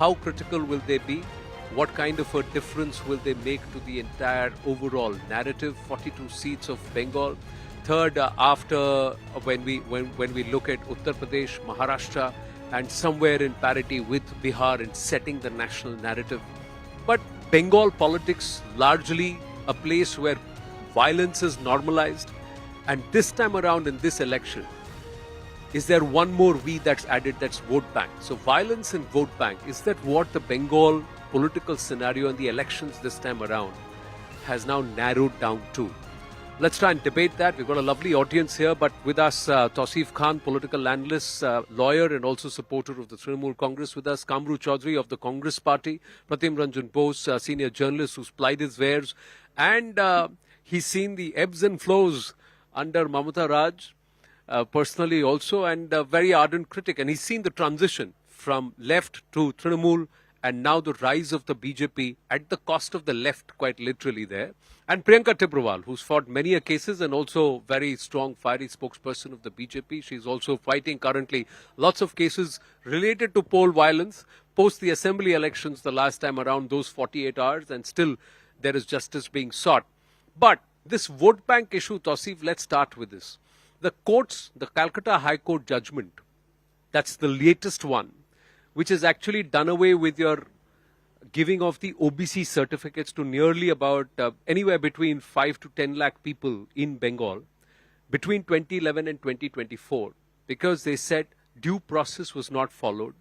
How critical will they be? What kind of a difference will they make to the entire overall narrative? 42 seats of Bengal. Third, after when we look at Uttar Pradesh, Maharashtra, and somewhere in parity with Bihar in setting the national narrative. But Bengal politics, largely a place where violence is normalized, and this time around in this election, is there one more V that's added, that's vote bank? So violence and vote bank, is that what the Bengal political scenario in the elections this time around has now narrowed down to? Let's try and debate that. We've got a lovely audience here, but with us, Tausif Khan, political analyst, lawyer, and also supporter of the Trinamool Congress. With us, Kamru Chaudhary of the Congress Party, Pratim Ranjan Bose, senior journalist who's plied his wares, and he's seen the ebbs and flows under Mamata Raj, personally also, and a very ardent critic. And he's seen the transition from left to Trinamool, and now the rise of the BJP at the cost of the left, quite literally there. And Priyanka Tibrewal, who's fought many cases and also very strong, fiery spokesperson of the BJP. She's also fighting currently lots of cases related to poll violence post the assembly elections the last time around, those 48 hours, and still there is justice being sought. But this vote bank issue, Tausif, let's start with this. The courts, the Calcutta High Court judgment, that's the latest one, which has actually done away with your giving of the OBC certificates to nearly about anywhere between 5 to 10 lakh people in Bengal between 2011 and 2024, because they said due process was not followed.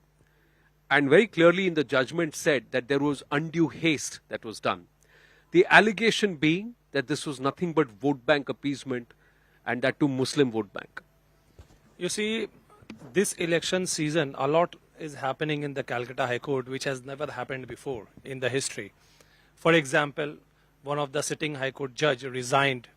And very clearly in the judgment said that there was undue haste that was done. The allegation being that this was nothing but vote bank appeasement, and that to Muslim vote bank. You see, this election season, a lot is happening in the Calcutta High Court, which has never happened before in the history. For example, one of the sitting High Court judge resigned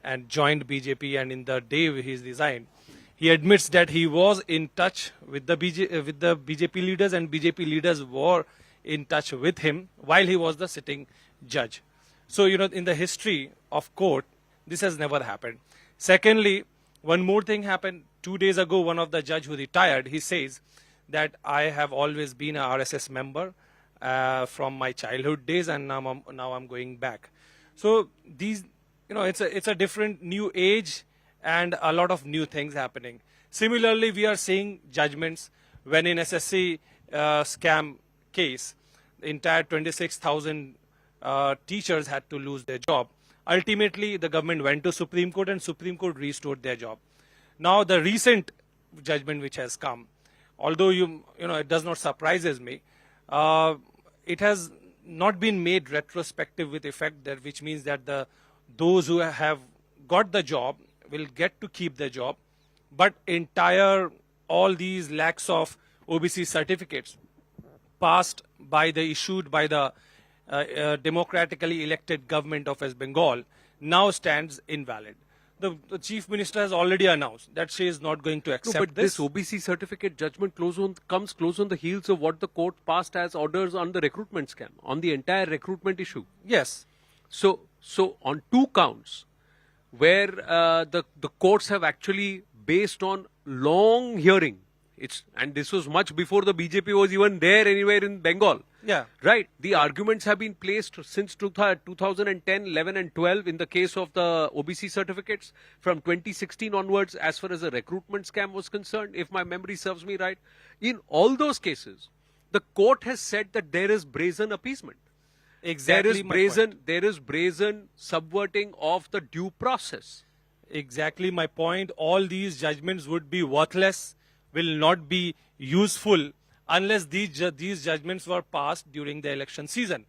and joined BJP, and in the day he resigned, he admits that he was in touch with the BJP leaders, and BJP leaders were in touch with him while he was the sitting judge. So, you know, in the history of court, this has never happened. Secondly, one more thing happened 2 days ago. One of the judge who retired, he says that I have always been a RSS member from my childhood days, and now I'm going back. So these, you know, it's a different new age and a lot of new things happening. Similarly, we are seeing judgments when in SSC scam case, the entire 26,000 teachers had to lose their job. Ultimately, the government went to Supreme Court, and Supreme Court restored their job. Now, the recent judgment which has come, although you know it does not surprises me, it has not been made retrospective with effect, that which means that those who have got the job will get to keep the job, but all these lakhs of OBC certificates issued by the democratically elected government of West Bengal now stands invalid. The Chief Minister has already announced that she is not going to accept but this OBC certificate judgment comes close on the heels of what the court passed as orders on the recruitment scam, on the entire recruitment issue. Yes. So on two counts, where the courts have actually, based on long hearing, and this was much before the BJP was even there anywhere in Bengal. Yeah. Right. The arguments have been placed since 2010, 11 and 12 in the case of the OBC certificates, from 2016 onwards as far as the recruitment scam was concerned, if my memory serves me right. In all those cases, the court has said that there is brazen appeasement. Exactly. There is brazen subverting of the due process. Exactly my point. All these judgments would be worthless, will not be useful, unless these judgments were passed during the election season.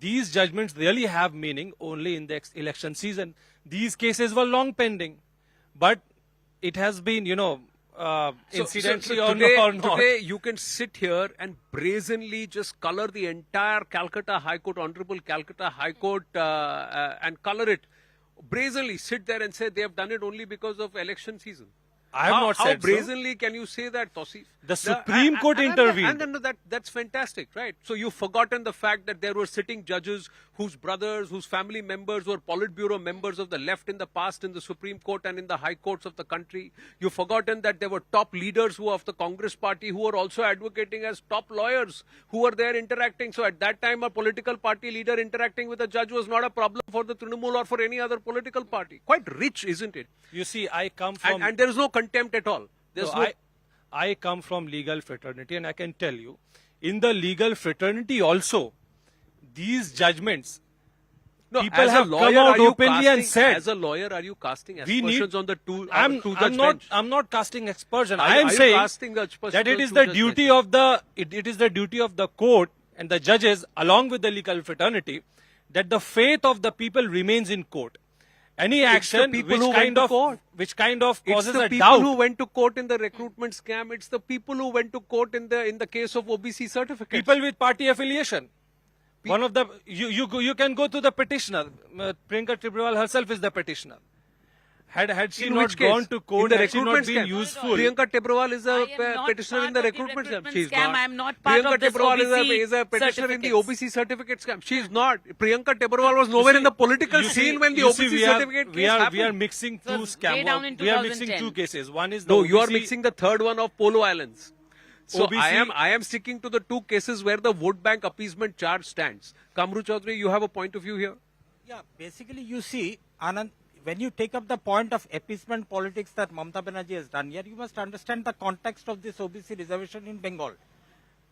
These judgments really have meaning only in the election season. These cases were long pending, but it has been, you know, incidentally or not. Today you can sit here and brazenly just color the entire Calcutta High Court, Honorable Calcutta High Court, and color it brazenly, sit there and say they have done it only because of election season. I have not how said so. brazenly can you say that, Tausif? The Supreme Court intervened. And that's fantastic, right? So you've forgotten the fact that there were sitting judges whose brothers, whose family members were Politburo members of the left in the past in the Supreme Court and in the high courts of the country. You've forgotten that there were top leaders who of the Congress party who were also advocating as top lawyers who were there interacting. So at that time, a political party leader interacting with a judge was not a problem for the Trinamool or for any other political party. Quite rich, isn't it? You see, I come from... And there is no contempt at all. There's no... I come from legal fraternity, and I can tell you, in the legal fraternity also, these judgments, people have come out openly and said... As a lawyer, are you casting aspersions on the two-judge bench? I'm not casting aspersion. I am saying that it is the duty of the court and the judges, along with the legal fraternity, that the faith of the people remains in court. Any action which kind of causes a doubt. It's the people who went to court in the recruitment scam. It's the people who went to court in the case of OBC certificates. People with party affiliation. One of the you can go to the petitioner. Priyanka Tibrewal herself is the petitioner. Had she not gone to court, had she not been useful. Priyanka Tibrewal is a petitioner in the recruitment scam. She is not. I am not part Priyanka of this Tibrewal is a petitioner in the OBC certificate scam. She is not. Priyanka Tibrewal was nowhere in the political scene when the OBC certificate case happened. We are mixing two scams. We are mixing two cases. One is the no, OBC. you are mixing the third one of Polo Islands. So OBC, I am sticking to the two cases where the vote bank appeasement charge stands. Kamru Chaudhary, you have a point of view here? Yeah, basically you see, Anand, when you take up the point of appeasement politics that Mamata Banerjee has done here, you must understand the context of this OBC reservation in Bengal.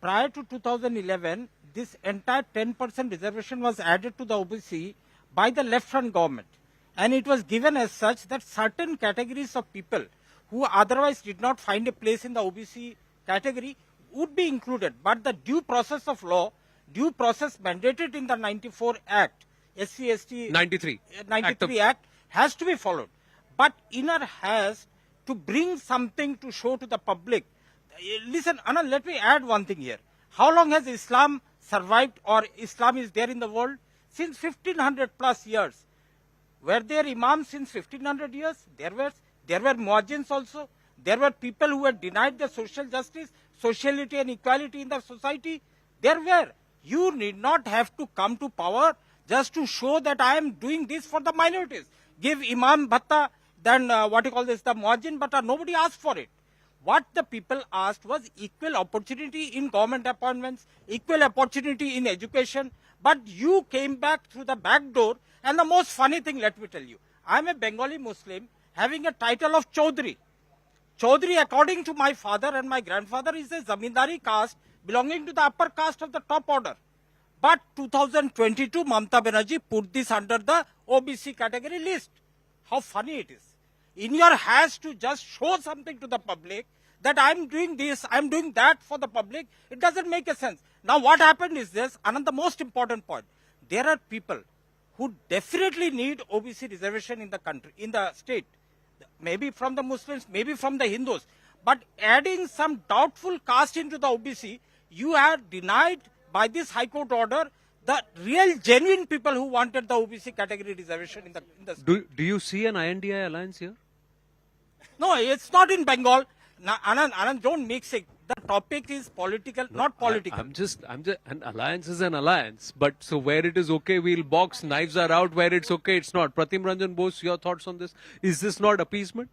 Prior to 2011, this entire 10% reservation was added to the OBC by the left-front government. And it was given as such that certain categories of people who otherwise did not find a place in the OBC category would be included. But the due process of law, due process mandated in the 94 Act, SC/ST 93 Act, has to be followed. But inner has to bring something to show to the public. Listen, Anand, let me add one thing here. How long has Islam survived or Islam is there in the world? Since 1500 plus years. Were there imams since 1500 years? There were muezzins also. There were people who were denied the social justice, sociality and equality in the society. There were. You need not have to come to power just to show that I am doing this for the minorities. Give imam bhatta, then the muezzin bhatta. Nobody asked for it. What the people asked was equal opportunity in government appointments, equal opportunity in education. But you came back through the back door. And the most funny thing, let me tell you, I am a Bengali Muslim having a title of Chaudhary. Chaudhary, according to my father and my grandfather, is a zamindari caste belonging to the upper caste of the top order. But 2022, Mamata Banerjee put this under the OBC category list. How funny it is. In your has to just show something to the public that I am doing this, I am doing that for the public. It doesn't make a sense. Now what happened is this, and the most important point, there are people who definitely need OBC reservation in the country, in the state. Maybe from the Muslims, maybe from the Hindus. But adding some doubtful caste into the OBC, you are denied by this High Court order the real genuine people who wanted the OBC category reservation in the state. Do you see an INDI alliance here? No, it's not in Bengal. Now, Anand, don't mix it. The topic is political, not political. I'm just, an alliance is an alliance. But so where it is okay, we'll box, knives are out. Where it's okay, it's not. Pratim Ranjan Bose, your thoughts on this? Is this not appeasement?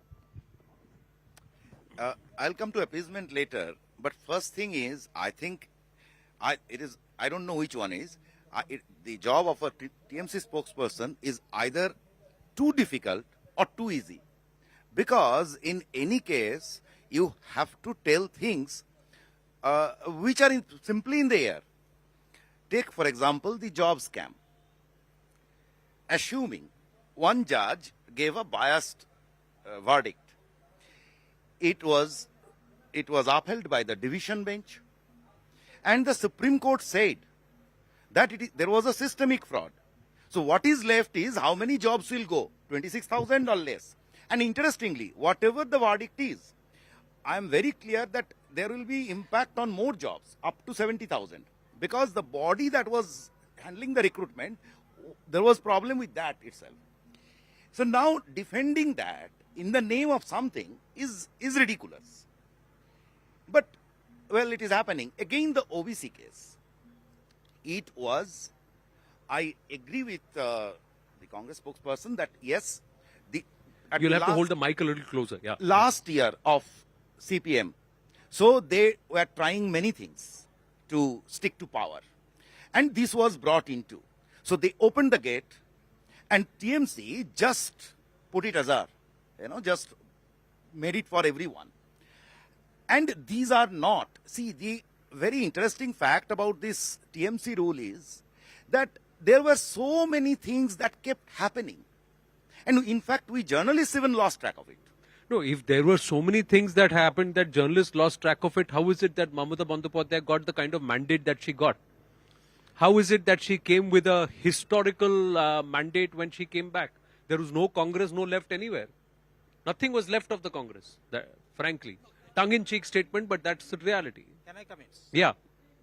I'll come to appeasement later. But first thing is, I think, I don't know which one is. The job of a TMC spokesperson is either too difficult or too easy. Because in any case, you have to tell things which are simply in the air. Take, for example, the job scam. Assuming one judge gave a biased verdict, it was upheld by the division bench, and the Supreme Court said that there was a systemic fraud. So what is left is how many jobs will go, 26,000 or less. And interestingly, whatever the verdict is, I am very clear that there will be impact on more jobs, up to 70,000. Because the body that was handling the recruitment, there was problem with that itself. So now defending that in the name of something is ridiculous. But, well, it is happening. Again, the OBC case. It was, I agree with the Congress spokesperson that yes, You'll have to hold the mic a little closer. Yeah. last year of CPM. So they were trying many things to stick to power. And this was brought into. So they opened the gate and TMC just put it as just made it for everyone. And these are not. See, the very interesting fact about this TMC rule is that there were so many things that kept happening. And in fact, we journalists even lost track of it. No, if there were so many things that happened that journalists lost track of it, how is it that Mamata Bandyopadhyay got the kind of mandate that she got? How is it that she came with a historical mandate when she came back? There was no Congress, no left anywhere. Nothing was left of the Congress, frankly. Tongue-in-cheek statement, but that's the reality. Can I come in? Yeah.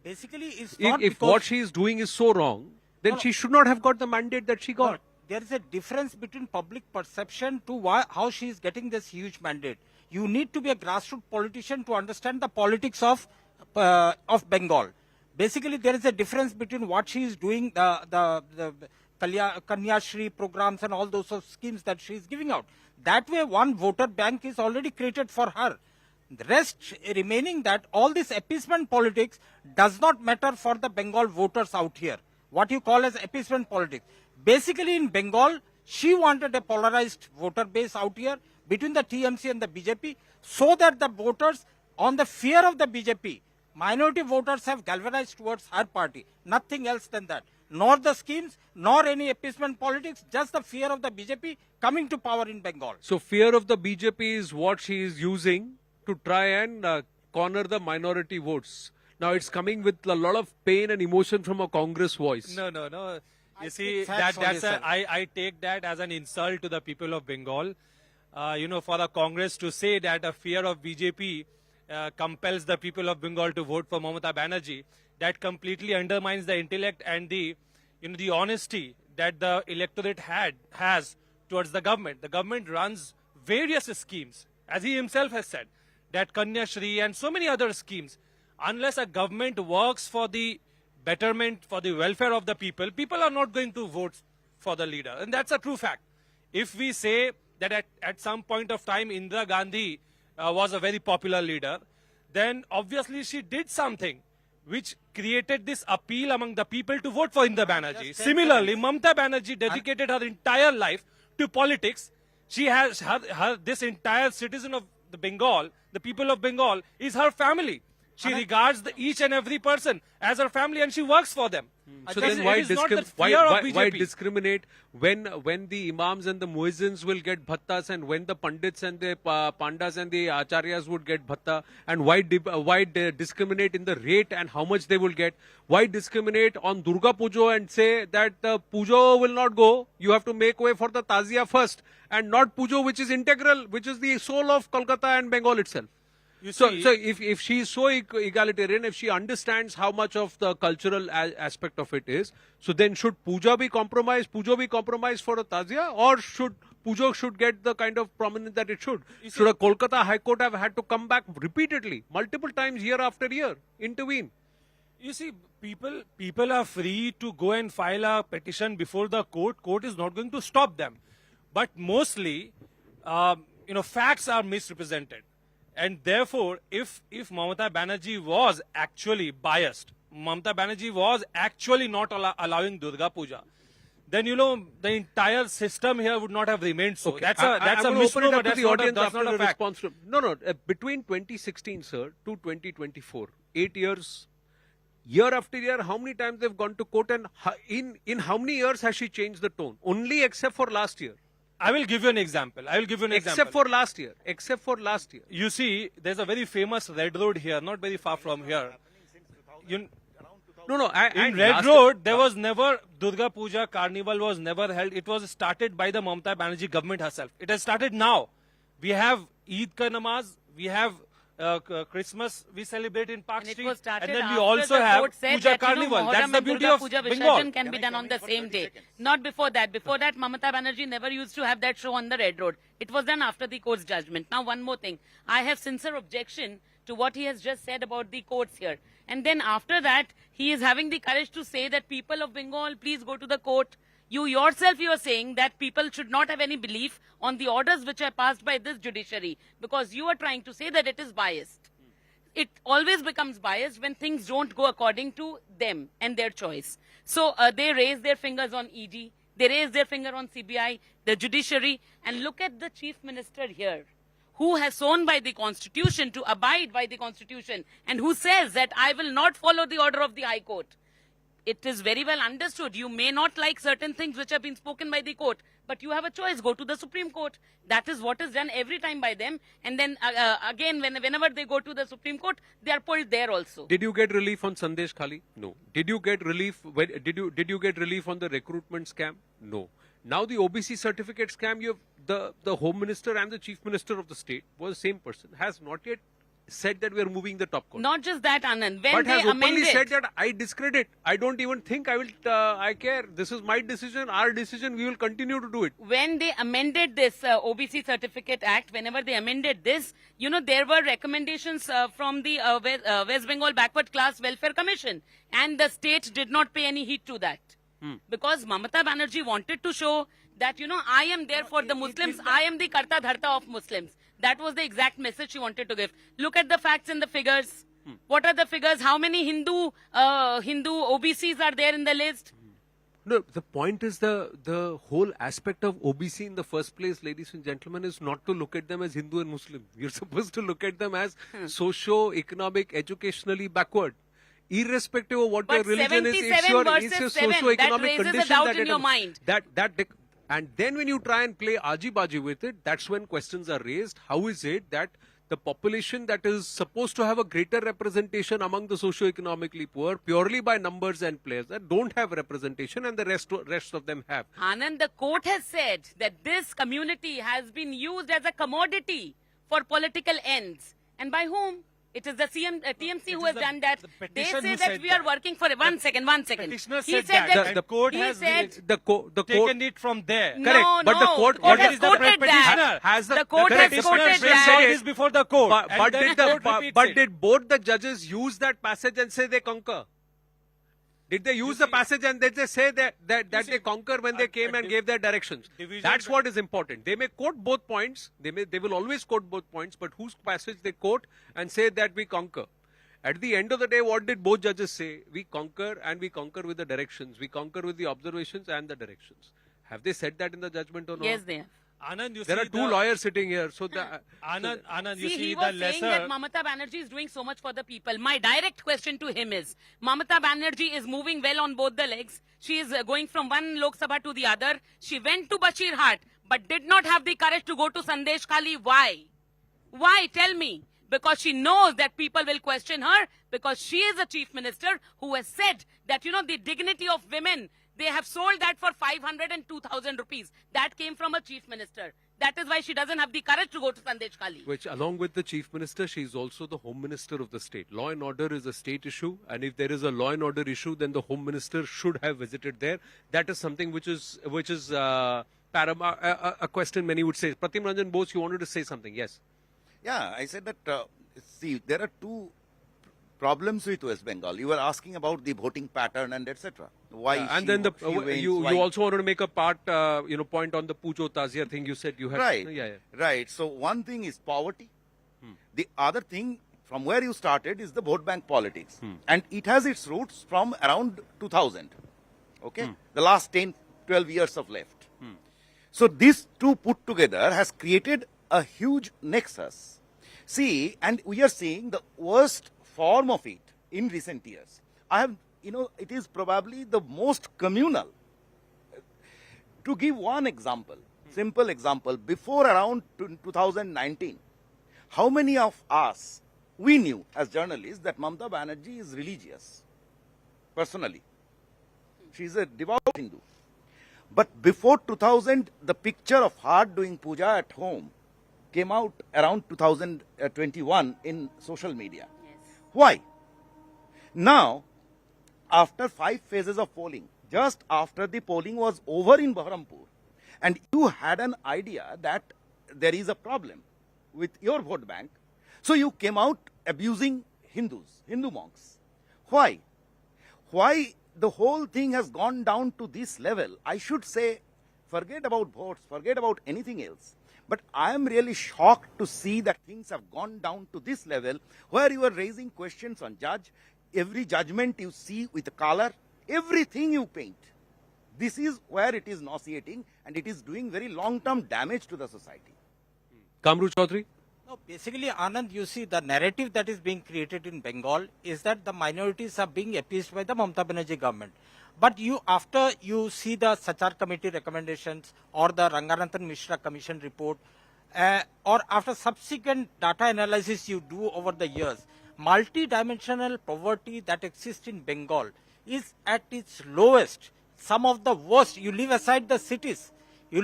Basically, it's not If because what she is doing is so wrong, then she should not have got the mandate that she got. there is a difference between public perception to how she is getting this huge mandate. You need to be a grassroots politician to understand the politics of Bengal. Basically, there is a difference between what she is doing, the Kanya Shri programs and all those sort of schemes that she is giving out. That way, one voter bank is already created for her. The rest remaining that all this appeasement politics does not matter for the Bengal voters out here. What you call as appeasement politics. Basically, in Bengal, she wanted a polarized voter base out here between the TMC and the BJP, so that the voters, on the fear of the BJP, minority voters have galvanized towards her party. Nothing else than that. Nor the schemes, nor any appeasement politics, just the fear of the BJP coming to power in Bengal. So fear of the BJP is what she is using to try and corner the minority votes. Now it's coming with a lot of pain and emotion from a Congress voice. No. You I see, take facts that's for this, I take that as an insult to the people of Bengal. For the Congress to say that a fear of BJP compels the people of Bengal to vote for Mamata Banerjee, that completely undermines the intellect and the honesty that the electorate has towards the government. The government runs various schemes, as he himself has said, that Kanya Shri and so many other schemes. Unless a government works for the betterment, for the welfare of the people, people are not going to vote for the leader. And that's a true fact. If we say that at some point of time Indira Gandhi was a very popular leader, then obviously she did something which created this appeal among the people to vote for Indira Banerjee. Similarly, Mamata Banerjee dedicated her entire life to politics. She has this entire citizen of the Bengal, the people of Bengal, is her family. She regards each and every person as her family, and she works for them. So then why discriminate when the imams and the muezzins will get bhattas, and when the pandits and the pandas and the acharyas would get bhatta, and why discriminate in the rate and how much they will get? Why discriminate on Durga Pujo and say that the Pujo will not go, you have to make way for the Tazia first, and not Pujo, which is integral, which is the soul of Kolkata and Bengal itself? So if she is so egalitarian, if she understands how much of the cultural aspect of it is, so then should Pujo be compromised for a Tazia, or Pujo should get the kind of prominence that it should? Should a Kolkata High Court have had to come back repeatedly, multiple times, year after year, intervene? You see, people are free to go and file a petition before the court. Court is not going to stop them. But mostly, facts are misrepresented. And therefore, if Mamata Banerjee was actually biased, Mamata Banerjee was actually not allowing Durga Puja, then the entire system here would not have remained so. Okay. That's a misnomer. That's not a fact. No. Between 2016, sir, to 2024, 8 years, year after year, how many times they've gone to court, and in how many years has she changed the tone? Only except for last year. I will give you an example. Except for last year. You see, there's a very famous Red Road here, not very far from here. In Red Road, there was never, Durga Puja Carnival was never held. It was started by the Mamata Banerjee government herself. It has started now. We have Eid ka namaz, we have Christmas we celebrate in Park And it Street, was started and then we after also the have court said Puja that, Carnival. That's Muharram the and beauty Durga of Puja Bengal. Visarjan can be done on the same day. Not before that. Before that, Mamata Banerjee never used to have that show on the Red Road. It was done after the court's judgment. Now, one more thing. I have sincere objection to what he has just said about the courts here. And then after that, he is having the courage to say that people of Bengal, please go to the court. You yourself, you are saying that people should not have any belief on the orders which are passed by this judiciary, because you are trying to say that it is biased. It always becomes biased when things don't go according to them and their choice. So they raise their fingers on ED, they raise their finger on CBI, the judiciary, and look at the chief minister here, who has sworn by the constitution to abide by the constitution, and who says that I will not follow the order of the High Court. It is very well understood. You may not like certain things which have been spoken by the court, but you have a choice. Go to the Supreme Court. That is what is done every time by them. And then again, whenever they go to the Supreme Court, they are pulled there also. Did you get relief on Sandeshkhali? No. Did you get relief? Did you get relief on the recruitment scam? No. Now the OBC certificate scam, you have the Home Minister and the Chief Minister of the state was the same person, has not yet said that we are moving the top court. Not just that, Anand. When But they has openly amended, said that I discredit. I don't even think I care. This is my decision, our decision. We will continue to do it. when they amended this OBC Certificate Act, whenever they amended this, there were recommendations from the West Bengal Backward Class Welfare Commission, and the state did not pay any heed to that. Because Mamata Banerjee wanted to show that, I am there for the Muslims, I am the Karta Dharta of Muslims. That was the exact message she wanted to give. Look at the facts and the figures. What are the figures? How many Hindu OBCs are there in the list? No, the point is the whole aspect of OBC in the first place, ladies and gentlemen, is not to look at them as Hindu and Muslim. You're supposed to look at them as socio-economic, educationally backward. Irrespective of what your But religion is, 77 versus it's your 7, socio-economic that raises a condition doubt that in it- your mind. And then when you try and play aji-baji with it, that's when questions are raised. How is it that the population that is supposed to have a greater representation among the socio-economically poor, purely by numbers and players, that don't have representation, and the rest of them have? Anand, the court has said that this community has been used as a commodity for political ends. And by whom? It is the TMC who has done that. They say that we are working for it. One second. Petitioner He said said that. The court he has said, The court taken it from there. Correct, No, but the no, court- the court what has is the quoted petitioner? that. Has the- The court the has petitioner quoted said that. this before the court. But But did both the judges use that passage and say they conquer? Did they use the passage and did they say that they conquer when they came and gave their directions? That's what is important. They may quote both points. They will always quote both points. But whose passage they quote and say that we conquer? At the end of the day, what did both judges say? We conquer, and we conquer with the directions. We conquer with the observations and the directions. Have they said that in the judgment or not? Yes, they have. Anand, you There see are two lawyers sitting here. So Anand, you See, see he the was saying that lesser. Mamata Banerjee is doing so much for the people. My direct question to him is, Mamata Banerjee is moving well on both the legs. She is going from one Lok Sabha to the other. She went to Bashirhat, but did not have the courage to go to Sandeshkhali. Why? Why? Tell me. Because she knows that people will question her, because she is a chief minister who has said that, the dignity of women, they have sold that for 500 and 2,000 rupees. That came from a chief minister. That is why she doesn't have the courage to go to Sandeshkhali. which, along with the chief minister, she is also the home minister of the state. Law and order is a state issue, and if there is a law and order issue, then the home minister should have visited there. That is something which is paramount. A question many would say. Pratim Ranjan Bose, you wanted to say something? Yes. Yeah, I said that, see, there are two problems with West Bengal. You were asking about the voting pattern and etc. Why And she- then she wins, you why- also wanted to make a point on the Pujo Tazia thing. You said you had. Right, Yeah. right. So one thing is poverty. The other thing, from where you started, is the vote bank politics. And it has its roots from around 2000. Okay? The last 10, 12 years of left. So these two put together has created a huge nexus. See, and we are seeing the worst form of it in recent years. It is probably the most communal. To give one example, simple example, before around 2019, how many of us, we knew as journalists that Mamata Banerjee is religious, personally. She is a devout Hindu. But before 2000, the picture of her doing puja at home came out around 2021 in social media. Why? Now, after 5 phases of polling, just after the polling was over in Baharampur, and you had an idea that there is a problem with your vote bank, so you came out abusing Hindus, Hindu monks. Why? Why the whole thing has gone down to this level? I should say, forget about votes, forget about anything else. But I am really shocked to see that things have gone down to this level where you are raising questions on judge. Every judgment you see with color, everything you paint. This is where it is nauseating and it is doing very long-term damage to the society. Kamru Chaudhary? No, basically, Anand, you see, the narrative that is being created in Bengal is that the minorities are being appeased by the Mamata Banerjee government. But after you see the Sachar committee recommendations or the Ranganathan Mishra commission report, or after subsequent data analysis you do over the years, multi-dimensional poverty that exists in Bengal is at its lowest, some of the worst. You leave aside the cities. You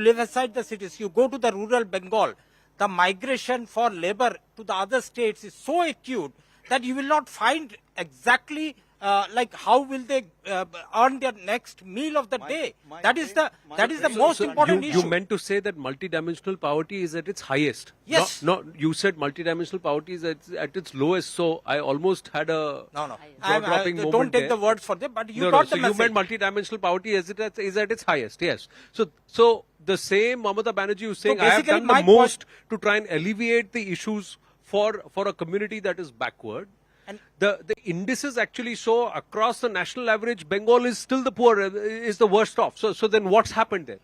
go to the rural Bengal. The migration for labor to the other states is so acute that you will not find exactly like how will they earn their next meal of the day. That is the most important issue. You meant to say that multidimensional poverty is at its highest. Yes. No, you said multidimensional poverty is at its lowest. So I almost had a jaw-dropping moment. Don't take there. the words for them, but you No, got so the message. you meant multidimensional poverty is at its highest. Yes. So the same Mamata Banerjee is saying, I have basically done the my most to try and alleviate the issues for a community that is backward. And The indices actually show across the national average, Bengal is still the poor, is the worst off. So then what's happened there?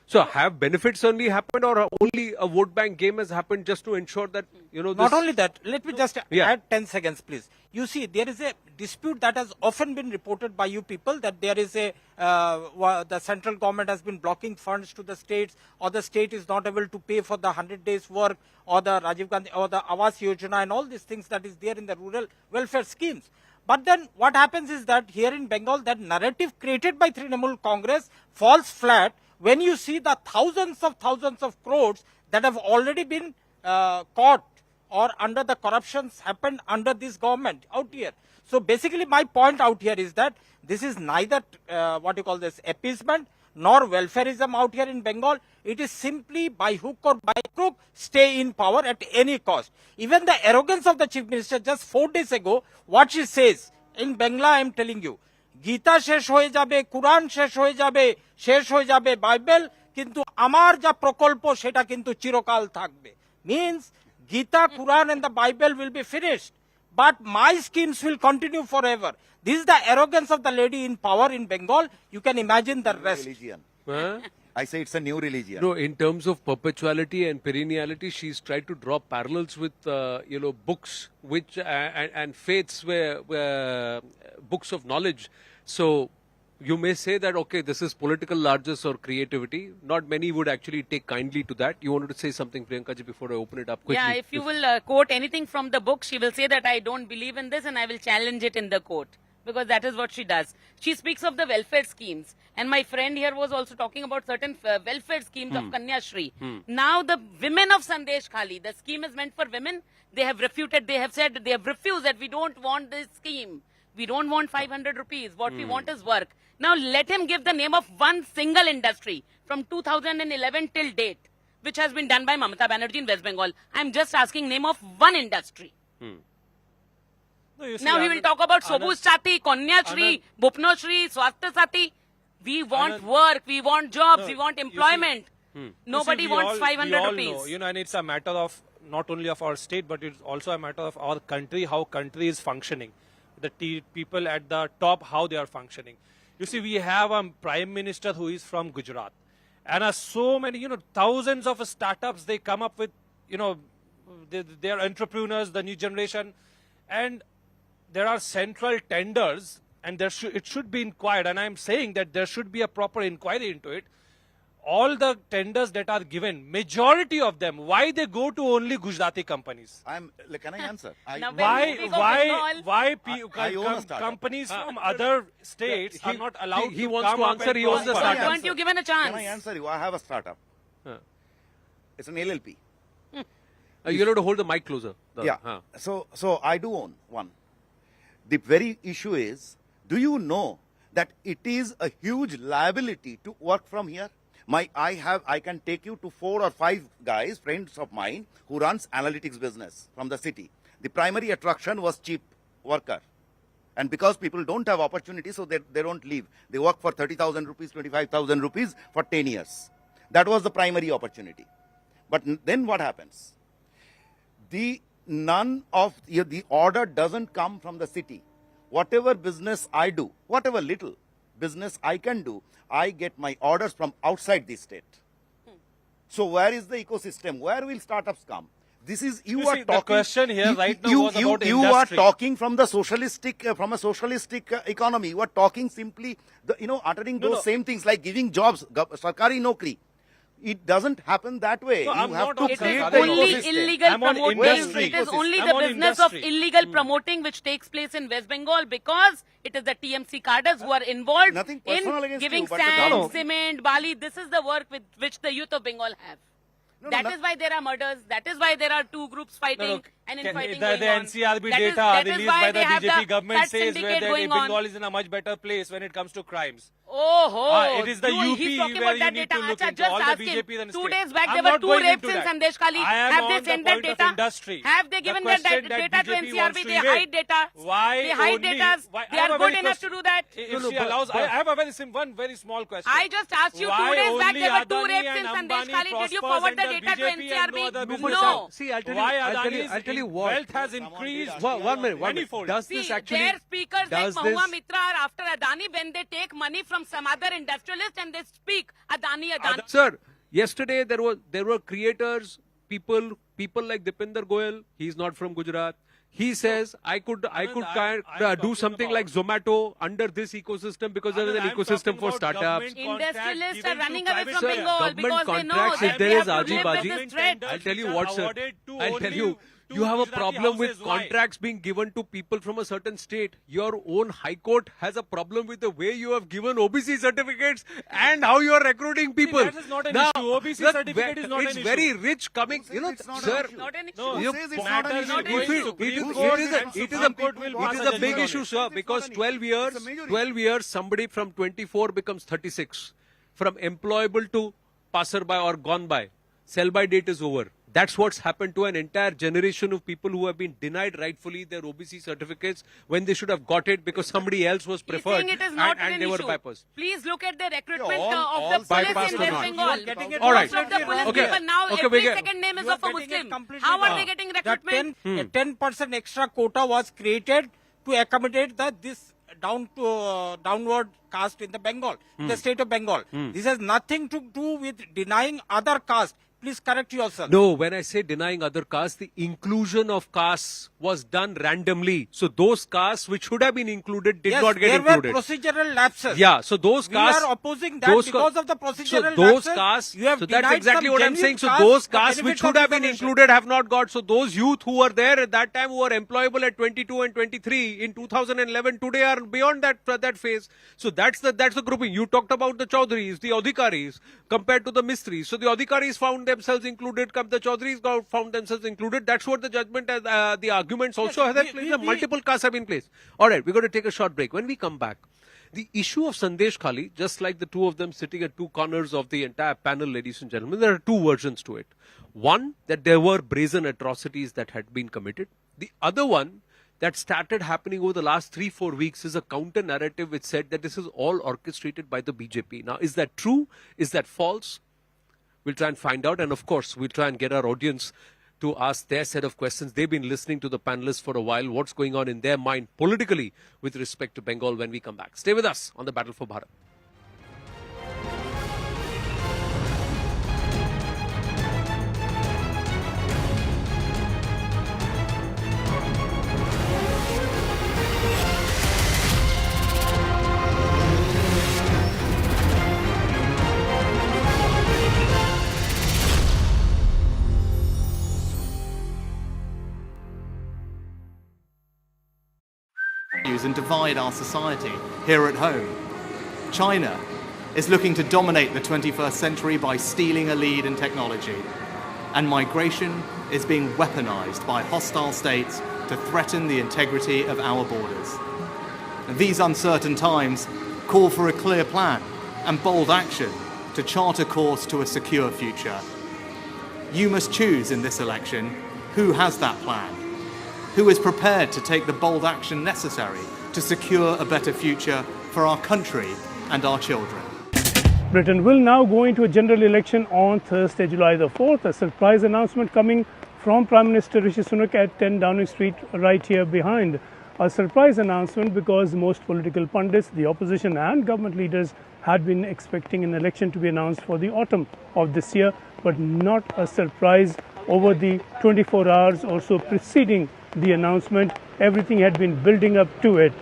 So have benefits only happened, or only a vote bank game has happened just to ensure that, Not only that, let me just add 10 seconds, please. You see, there is a dispute that has often been reported by you people that there is the central government has been blocking funds to the states, or the state is not able to pay for the 100 days work, or the Rajiv Gandhi, or the Awas Yojana, and all these things that is there in the rural welfare schemes. But then what happens is that here in Bengal, that narrative created by Trinamool Congress falls flat when you see the thousands of crores that have already been caught or under the corruptions happened under this government out here. So basically my point out here is that this is neither appeasement nor welfareism out here in Bengal. It is simply by hook or by crook, stay in power at any cost. Even the arrogance of the Chief Minister just 4 days ago, what she says in Bangla, I am telling you, Gita শেষ হয়ে যাবে, কুরআন শেষ হয়ে যাবে Bible, কিন্তু আমার যা প্রকল্প সেটা কিন্তু চিরকাল থাকবে. Means Gita, Quran and the Bible will be finished, but my schemes will continue forever. This is the arrogance of the lady in power in Bengal. You can imagine the rest. Religion. Huh? I say it's a new religion. No, in terms of perpetuality and perenniality, she's tried to draw parallels with, books which and faiths were books of knowledge. So you may say that, okay, this is political largesse or creativity. Not many would actually take kindly to that. You wanted to say something, Priyanka ji, before I open it up quickly. Yeah, if you will quote anything from the book, she will say that I don't believe in this and I will challenge it in the court. Because that is what she does. She speaks of the welfare schemes. And my friend here was also talking about certain welfare schemes of Kanya Shri. Now the women of Sandeshkhali, the scheme is meant for women. They have refuted, they have said, they have refused that we don't want this scheme. We don't want 500 rupees. What we want is work. Now let him give the name of one single industry from 2011 till date, which has been done by Mamata Banerjee in West Bengal. I'm just asking name of one industry. No, you see, Now he will talk about Sobuj Sati, Kanya Shri, Bhupno Shri, Swasthya Sati. We want work, we want jobs, we want employment. Nobody wants 500 rupees. Know, and it's a matter of not only of our state, but it's also a matter of our country, how country is functioning. The people at the top, how they are functioning. You see, we have a prime minister who is from Gujarat. And so many, thousands of startups, they come up with, they are entrepreneurs, the new generation. And there are central tenders, and it should be inquired. And I'm saying that there should be a proper inquiry into it. All the tenders that are given, majority of them, why they go to only Gujarati companies? Can I answer? Now, Why own a startup. companies from other states are not allowed he to wants come to up answer, and he owns the prosper? startup. Weren't you given a chance? Can I answer you? I have a startup. It's an LLP. You'll have to hold the mic closer. Yeah. So I do own one. The very issue is, do you know that it is a huge liability to work from here? I can take you to 4 or 5 guys, friends of mine, who runs analytics business from the city. The primary attraction was cheap worker. And because people don't have opportunity, so they don't leave. They work for 30,000 rupees, 25,000 rupees for 10 years. That was the primary opportunity. But then what happens? The order doesn't come from the city. Whatever business I do, whatever little business I can do, I get my orders from outside the state. So where is the ecosystem? Where will startups come? This is You see, the question here right now was about you are industry. talking from the socialistic from a socialistic economy. You are talking simply uttering those same things like giving jobs, sarkari nokri. It doesn't happen that way. No, I'm you have not to on It create is the only ecosystem. illegal I'm on promoting. industry. It is only I'm the on business industry. of illegal promoting which takes place in West Bengal because it is the TMC cadres who are involved Nothing personal in against giving you, but the sand, government- cement, bali. This is the work with which the youth of Bengal have. That is why there are murders. That is why there are 2 groups fighting and infighting the going on. NCRB That is- data that is released why by the they have BJP government that says syndicate that going on. Bengal is in a much better place when it comes to crimes. Oh, It is the he's UP talking where about you that need data. to look Acha, into just all the ask him. BJP then 2 state. days back, I'm there were not 2 going rapes into in that. Sandeshkhali. I am Have they on the sent that point of data? industry. Have they The given that question that data to BJP wants NCRB? to They evade. hide data. Why They hide only- data. why- I They have are a good very enough to do that. If she allows, I have a one very small question. I just asked you 2 Why days back, only there were 2 Adani rapes and in Ambani Sandeshkhali. Did you prospers forward the under data to BJP and no other NCRB? business? No. See, I'll tell Why you. Adani's I'll tell you what. wealth has increased. One minute. Manifold. Does See, this actually? their speakers like does Mahua this- Mitra are after Adani when they take money from some other industrialist and they speak Adani. Sir, yesterday there were creators, people like Dipinder Goyal. He's not from Gujarat. He says I could I'm do talking something like Zomato under this ecosystem because there is an I'm ecosystem talking for about startups. government Industrialists contract are given running to away private from sector. Bengal Government because they know contracts, that if there we is have to live with Aji this threat. I'll tell you which what, are sir. awarded to I'll tell only you. to You have a Gujarati problem with houses. Why? contracts being given to people from a certain state. Your own High Court has a problem with the way you have given OBC certificates and how you are recruiting people. that is not an Now, issue. OBC look, certificate is not it's an very issue. rich coming. Who says it's not an sir. issue? Not an issue. No, You- says it's matters not an issue? are going It is, to Supreme it is, Court it is, and it is, Supreme Court will it pass is a a big judgment issue, on it. sir, because It's 12 years, a major issue. 12 years, somebody from 24 becomes 36. From employable to passerby or gone by. Sell by date is over. That's what's happened to an entire generation of people who have been denied rightfully their OBC certificates when they should have got it because somebody else was He's preferred saying it is not and an they were issue. bypassed. Please look at the recruitment all of the police bypassed in or West not? Bengal. You are getting it All right. Most of the police Okay. people now, Okay, every we get- second name is You are of a getting it Muslim. completely How are wrong. they getting That recruitment? 10% extra quota was created to accommodate this downward caste in the Bengal, the state of Bengal. This has nothing to do with denying other caste. Please correct yourself. No, when I say denying other castes, the inclusion of castes was done randomly. So those castes which should have been included did Yes, not get there included. were procedural lapses. Yeah, so those We castes. are opposing that those because ca- of the So procedural those lapses. castes. You have So that's denied exactly some what I'm genuine saying. So castes those the castes which benefits should of have been reservation. included have not got. So those youth who were there at that time who were employable at 22 and 23 in 2011 today are beyond that phase. So that's the grouping. You talked about the Chaudhurys, the Adhikaris compared to the Mistris. So the Adhikaris found themselves included. The Chaudhurys found themselves included. That's what the judgment, the arguments also have placed. Multiple castes have been placed. All right, we're going to take a short break. When we come back, the issue of Sandeshkhali, just like the two of them sitting at two corners of the entire panel, ladies and gentlemen, there are two versions to it. One, that there were brazen atrocities that had been committed. The other one, that started happening over the last 3-4 weeks, is a counter narrative which said that this is all orchestrated by the BJP. Now, is that true? Is that false? We'll try and find out, and of course, we'll try and get our audience to ask their set of questions. They've been listening to the panelists for a while. What's going on in their mind politically with respect to Bengal when we come back? Stay with us on the Battle for Bharat. and divide our society here at home. China is looking to dominate the 21st century by stealing a lead in technology. and migration is being weaponized by hostile states to threaten the integrity of our borders. These uncertain times call for a clear plan and bold action to chart a course to a secure future. You must choose in this election who has that plan, who is prepared to take the bold action necessary to secure a better future for our country and our children. Britain will now go into a general election on Thursday, July the 4th. A surprise announcement coming from Prime Minister Rishi Sunak at 10 Downing Street right here behind. A surprise announcement because most political pundits, the opposition and government leaders had been expecting an election to be announced for the autumn of this year, but not a surprise over the 24 hours or so preceding the announcement. Everything had been building up to it.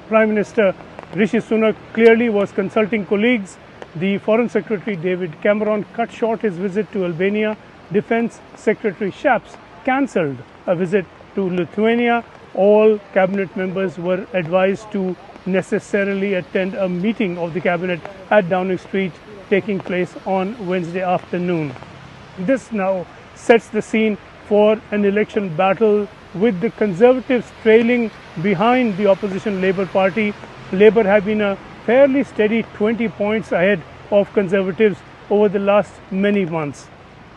Prime Minister Rishi Sunak clearly was consulting colleagues. The Foreign Secretary David Cameron cut short his visit to Albania. Defence Secretary Shapps cancelled a visit to Lithuania. All cabinet members were advised to necessarily attend a meeting of the cabinet at Downing Street taking place on Wednesday afternoon. This now sets the scene for an election battle with the Conservatives trailing behind the opposition Labour Party. Labour have been a fairly steady 20 points ahead of Conservatives over the last many months.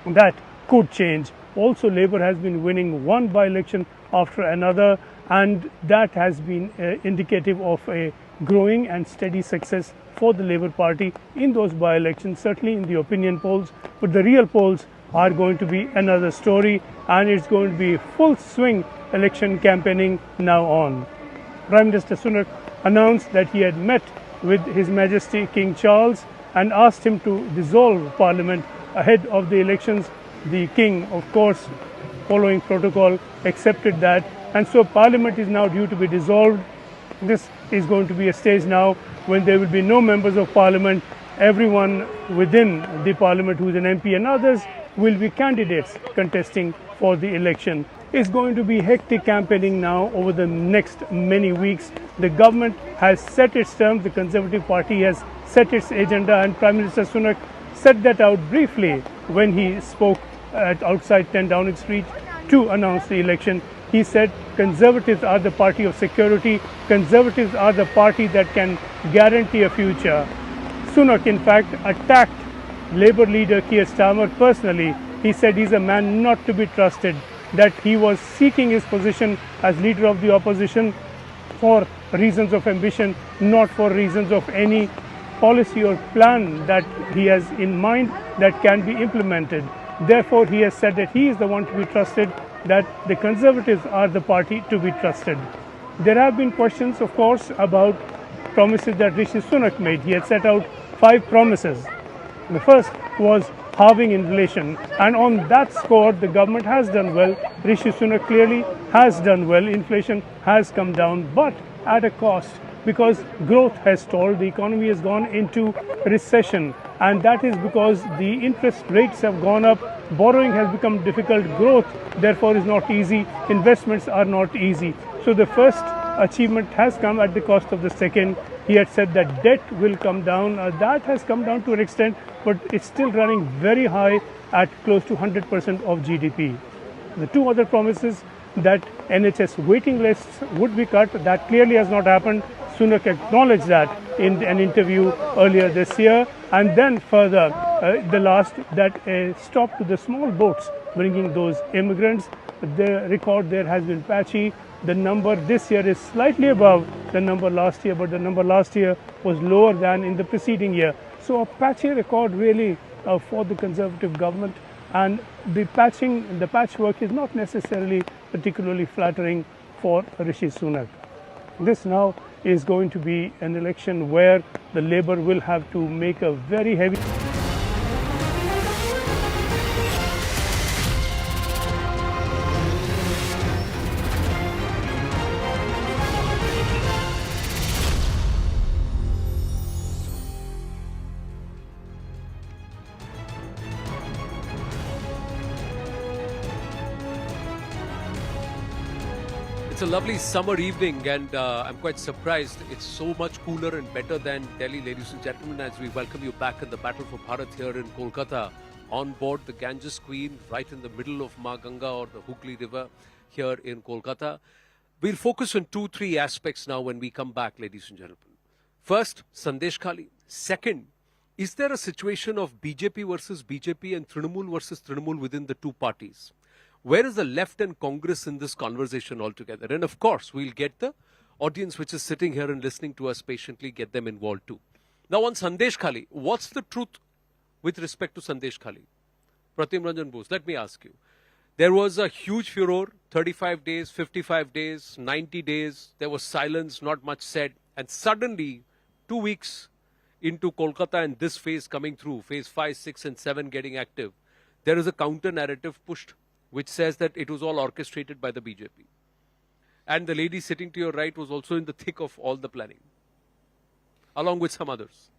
That could change. Also, Labour has been winning one by-election after another, and that has been indicative of a growing and steady success for the Labour Party in those by-elections, certainly in the opinion polls. But the real polls are going to be another story, and it's going to be full swing election campaigning now on. Prime Minister Sunak announced that he had met with His Majesty King Charles and asked him to dissolve Parliament ahead of the elections. The King, of course, following protocol, accepted that, and so Parliament is now due to be dissolved. This is going to be a stage now when there will be no members of Parliament. Everyone within the Parliament who is an MP and others will be candidates contesting for the election. It's going to be hectic campaigning now over the next many weeks. The government has set its terms, the Conservative Party has set its agenda, and Prime Minister Sunak set that out briefly when he spoke outside 10 Downing Street to announce the election. He said Conservatives are the party of security, Conservatives are the party that can guarantee a future. Sunak, in fact, attacked Labour leader Keir Starmer personally. He said he's a man not to be trusted, that he was seeking his position as leader of the opposition for reasons of ambition, not for reasons of any policy or plan that he has in mind that can be implemented. Therefore, he has said that he is the one to be trusted, that the Conservatives are the party to be trusted. There have been questions, of course, about promises that Rishi Sunak made. He had set out 5 promises. The first was halving inflation, and on that score the government has done well. Rishi Sunak clearly has done well. Inflation has come down, but at a cost, because growth has stalled. The economy has gone into recession, and that is because the interest rates have gone up, borrowing has become difficult, growth therefore is not easy, investments are not easy. So the first achievement has come at the cost of the second. He had said that debt will come down. That has come down to an extent, but it's still running very high at close to 100% of GDP. The 2 other promises, that NHS waiting lists would be cut, that clearly has not happened. Sunak acknowledged that in an interview earlier this year. And then further, the last, that a stop to the small boats bringing those immigrants. The record there has been patchy. The number this year is slightly above the number last year, but the number last year was lower than in the preceding year. So a patchy record really for the Conservative government, and the patchwork is not necessarily particularly flattering for Rishi Sunak. This now is going to be an election where the Labour will have to make a very heavy... It's a lovely summer evening, and I'm quite surprised. It's so much cooler and better than Delhi, ladies and gentlemen, as we welcome you back in the battle for Bharat here in Kolkata on board the Ganges Queen right in the middle of Ma Ganga or the Hooghly River here in Kolkata. We'll focus on 2-3 aspects now when we come back, ladies and gentlemen. First, Sandeshkhali. Second, is there a situation of BJP versus BJP and Trinamool versus Trinamool within the two parties? Where is the left and Congress in this conversation altogether? And of course, we'll get the audience which is sitting here and listening to us patiently, get them involved too. Now on Sandeshkhali, what's the truth with respect to Sandeshkhali? Pratim Ranjan Bose, let me ask you. There was a huge furor, 35 days, 55 days, 90 days. There was silence, not much said. And suddenly, 2 weeks into Kolkata and this phase coming through, phase 5, 6 and 7 getting active, there is a counter narrative pushed which says that it was all orchestrated by the BJP. And the lady sitting to your right was also in the thick of all the planning, along with some others.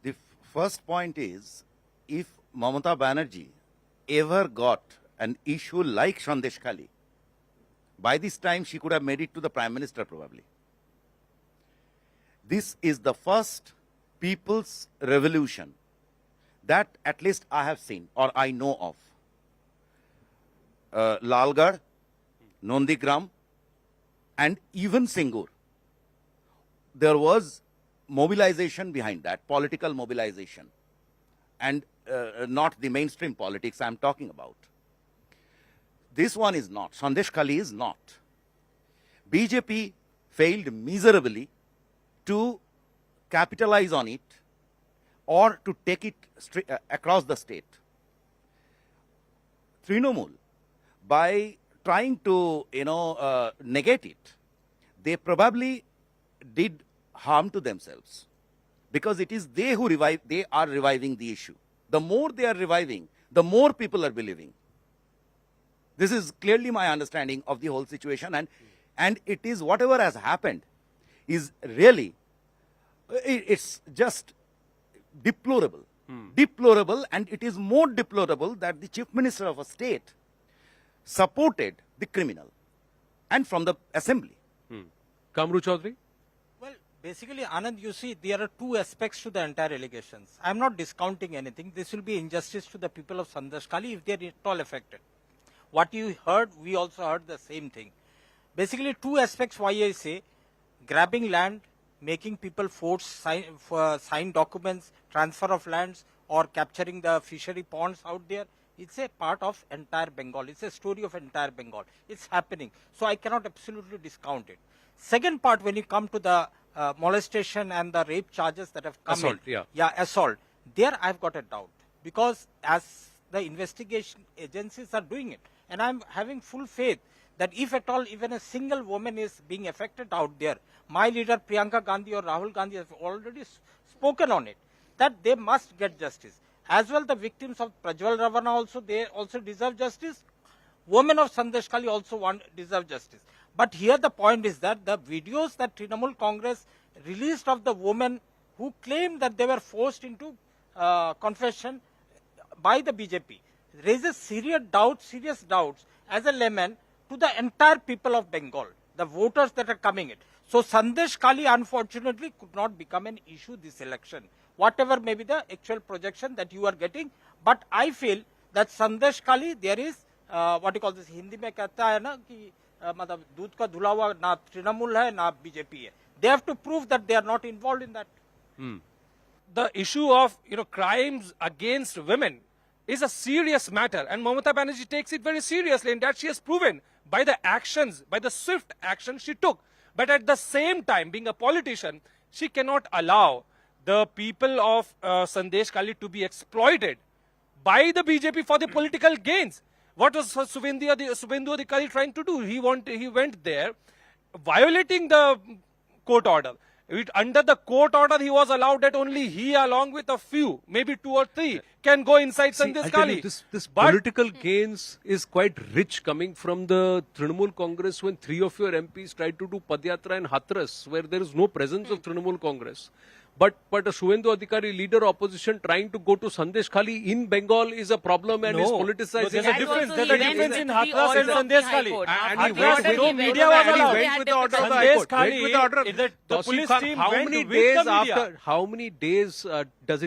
The first point is, if Mamata Banerjee ever got an issue like Sandeshkhali, by this time she could have made it to the Prime Minister probably. This is the first people's revolution that at least I have seen or I know of. Lalgarh, Nondigram, and even Singur. There was mobilization behind that, political mobilization, and not the mainstream politics I am talking about. This one is not. Sandeshkhali is not. BJP failed miserably to capitalize on it or to take it across the state. Trinamool, by trying to, negate it, they probably did harm to themselves, because it is they who they are reviving the issue. The more they are reviving, the more people are believing. This is clearly my understanding of the whole situation, and it is whatever has happened is really, it's just deplorable. Deplorable, and it is more deplorable that the Chief Minister of a state supported the criminal and from the assembly. Kamru Chaudhary? Well, basically, Anand, you see, there are two aspects to the entire allegations. I am not discounting anything. This will be injustice to the people of Sandeshkhali if they are at all affected. What you heard, we also heard the same thing. Basically, two aspects why I say grabbing land, making people force sign documents, transfer of lands, or capturing the fishery ponds out there. It's a part of entire Bengal. It's a story of entire Bengal. It's happening. So I cannot absolutely discount it. Second part, when you come to the molestation and the rape charges that have come assault, in. Yeah, assault. There I've got a doubt. Because as the investigation agencies are doing it, and I'm having full faith that if at all even a single woman is being affected out there, my leader Priyanka Gandhi or Rahul Gandhi have already spoken on it, that they must get justice. As well, the victims of Prajwal Ravana also, they also deserve justice. Women of Sandeshkhali also deserve justice. But here the point is that the videos that Trinamool Congress released of the women who claimed that they were forced into confession by the BJP raises serious doubts as a layman to the entire people of Bengal, the voters that are coming in. So Sandeshkhali unfortunately could not become an issue this election, whatever may be the actual projection that you are getting. But I feel that Sandeshkhali, there is what you call this, Hindi mein kehta hai na ki matlab doodh ka dhula hua na Trinamool hai na BJP hai. They have to prove that they are not involved in that. The issue of crimes against women is a serious matter, and Mamata Banerjee takes it very seriously, and that she has proven by the actions, by the swift action she took. But at the same time, being a politician, she cannot allow the people of Sandeshkhali to be exploited by the BJP for the political gains. What was Suvendu Adhikari trying to do? He went there, violating the court order. Under the court order, he was allowed that only he, along with a few, maybe 2 or 3, can go inside Sandeshkhali. This political gains is quite rich coming from the Trinamool Congress when 3 of your MPs tried to do Padyatra in Hathras, where there is no presence of Trinamool Congress. But a Shuvendu Adhikari, leader opposition, trying to go to Sandeshkhali in Bengal is a problem and is politicized. There's a That difference. also There's he a went difference with in the Hathras order and of the High Sandeshkhali. Court. And After he the went order with he no went media with was the allowed. order. Went with the order of the Sandeshkhali, High Court. Went with the order. the police Tauseef Khan, team how went many with days the media. after? How many days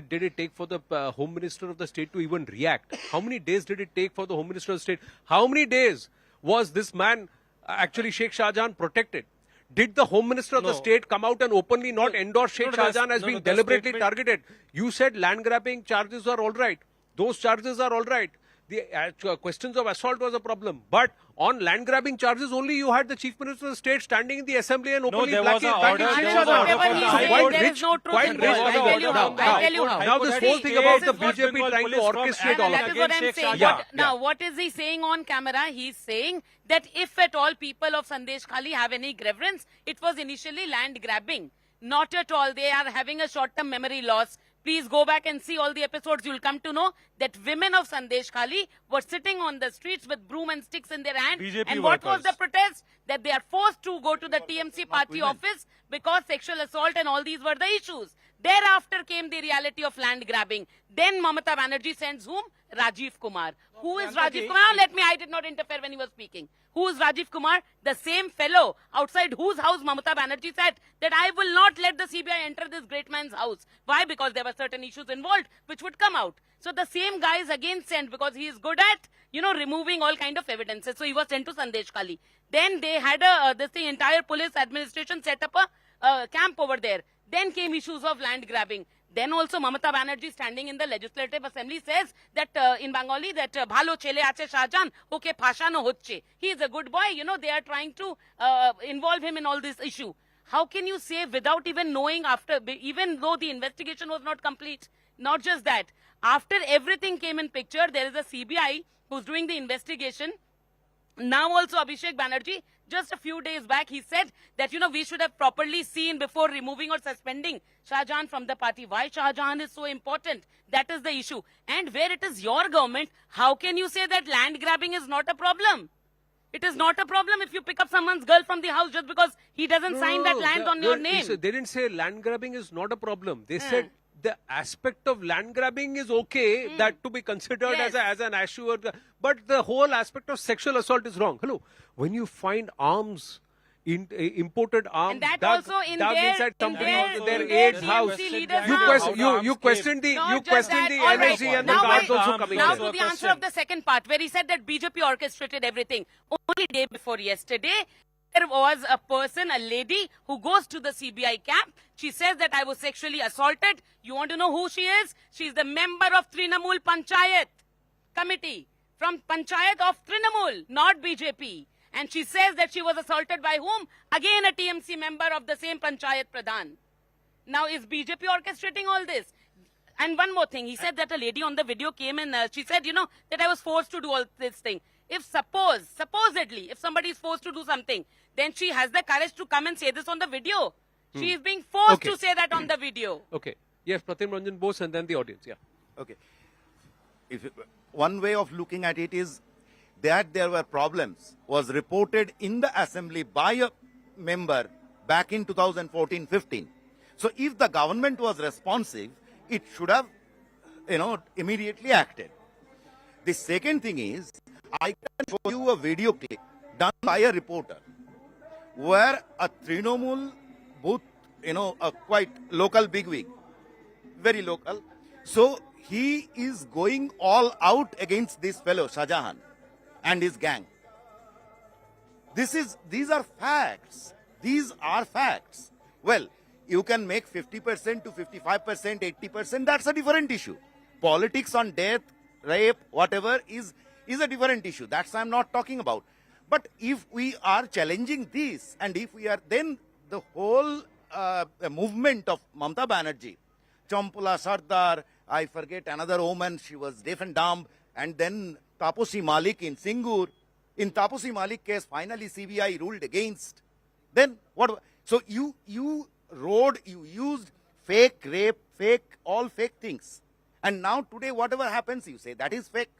did it take for the Home Minister of the state to even react? How many days did it take for the Home Minister of the state? How many days was this man actually Sheikh Shah Jahan protected? Did the Home Minister of the state come out and openly not endorse Sheikh Shah Jahan as being deliberately targeted? You said land grabbing charges are all right. Those charges are all right. The questions of assault was a problem. But on land grabbing charges, only you had the Chief Minister of the state standing in the assembly and openly there was backing an order, Sheikh there Shah was an Jahan. order Whatever from he the said, High Court. there is no truth Quite in rich. that. I'll tell you how. I'll tell you how. Now this Could whole have thing about the stayed West BJP Bengal trying to police from orchestrate all of That it. is what I'm Sheikh saying. Shah What, Jahan. now, what is he saying on camera? He's saying that if at all people of Sandeshkhali have any grievance, it was initially land grabbing. Not at all. They are having a short-term memory loss. Please go back and see all the episodes. You'll come to know that women of Sandeshkhali were sitting on the streets with broom and sticks in their hand. BJP And what was workers. the protest? That they are forced to go to the TMC party office because sexual assault and all these were the issues. Thereafter came the reality of land grabbing. Then Mamata Banerjee sends whom? Rajiv Kumar. Who is Rajiv Kumar? I did not interfere when he was speaking. Who is Rajiv Kumar? The same fellow outside whose house Mamata Banerjee said that I will not let the CBI enter this great man's house. Why? Because there were certain issues involved which would come out. So the same guy is again sent because he is good at, removing all kind of evidences. So he was sent to Sandeshkhali. Then they had the entire police administration set up a camp over there. Then came issues of land grabbing. Then also Mamata Banerjee standing in the Legislative Assembly says that in Bengali that bhalo chele ache Shahjahan oke phashano hocche. He is a good boy. They are trying to involve him in all this issue. How can you say without even knowing even though the investigation was not complete? Not just that. After everything came in picture, there is a CBI who's doing the investigation. Now also Abhishek Banerjee, just a few days back, he said that, we should have properly seen before removing or suspending Shah Jahan from the party. Why Shah Jahan is so important? That is the issue. And where it is your government, how can you say that land grabbing is not a problem? It is not a problem if you pick up someone's girl from the house just because he doesn't sign that land on your name. They didn't say land grabbing is not a problem. They said the aspect of land grabbing is okay, that to be considered as an issue. But the whole aspect of sexual assault is wrong. Hello, when you find arms, imported arms, And that also in inside their aide's house. TMC leaders' house. You question the Not just that. All right. NSC and the Now guards I- also coming Now in. to the answer of the second part, where he said that BJP orchestrated everything. Only day before yesterday, there was a person, a lady, who goes to the CBI camp. She says that I was sexually assaulted. You want to know who she is? She is the member of Trinamool Panchayat Committee. From Panchayat of Trinamool, not BJP. And she says that she was assaulted by whom? Again a TMC member of the same Panchayat Pradhan. Now is BJP orchestrating all this? And one more thing, he said that a lady on the video came and she said, that I was forced to do all this thing. If supposedly, if somebody is forced to do something, then she has the courage to come and say this on the video. She is being forced to say that on the video. Okay. Yes, Pratim Ranjan Bose and then the audience. Yeah. Okay. One way of looking at it is that there were problems was reported in the assembly by a member back in 2014-15. So if the government was responsive, it should have, immediately acted. The second thing is, I can show you a video clip done by a reporter where a Trinamool booth, a quite local bigwig, very local. So he is going all out against this fellow, Shah Jahan, and his gang. These are facts. These are facts. Well, you can make 50% to 55%, 80%, that's a different issue. Politics on death, rape, whatever is a different issue. That's I'm not talking about. But if we are challenging this, and if we are, then the whole movement of Mamata Banerjee, Champula Sardar, I forget another woman, she was deaf and dumb, and then Taposi Malik in Singur. In Taposi Malik case, finally CBI ruled against. Then what? So you used fake rape, all fake things. And now today, whatever happens, you say that is fake.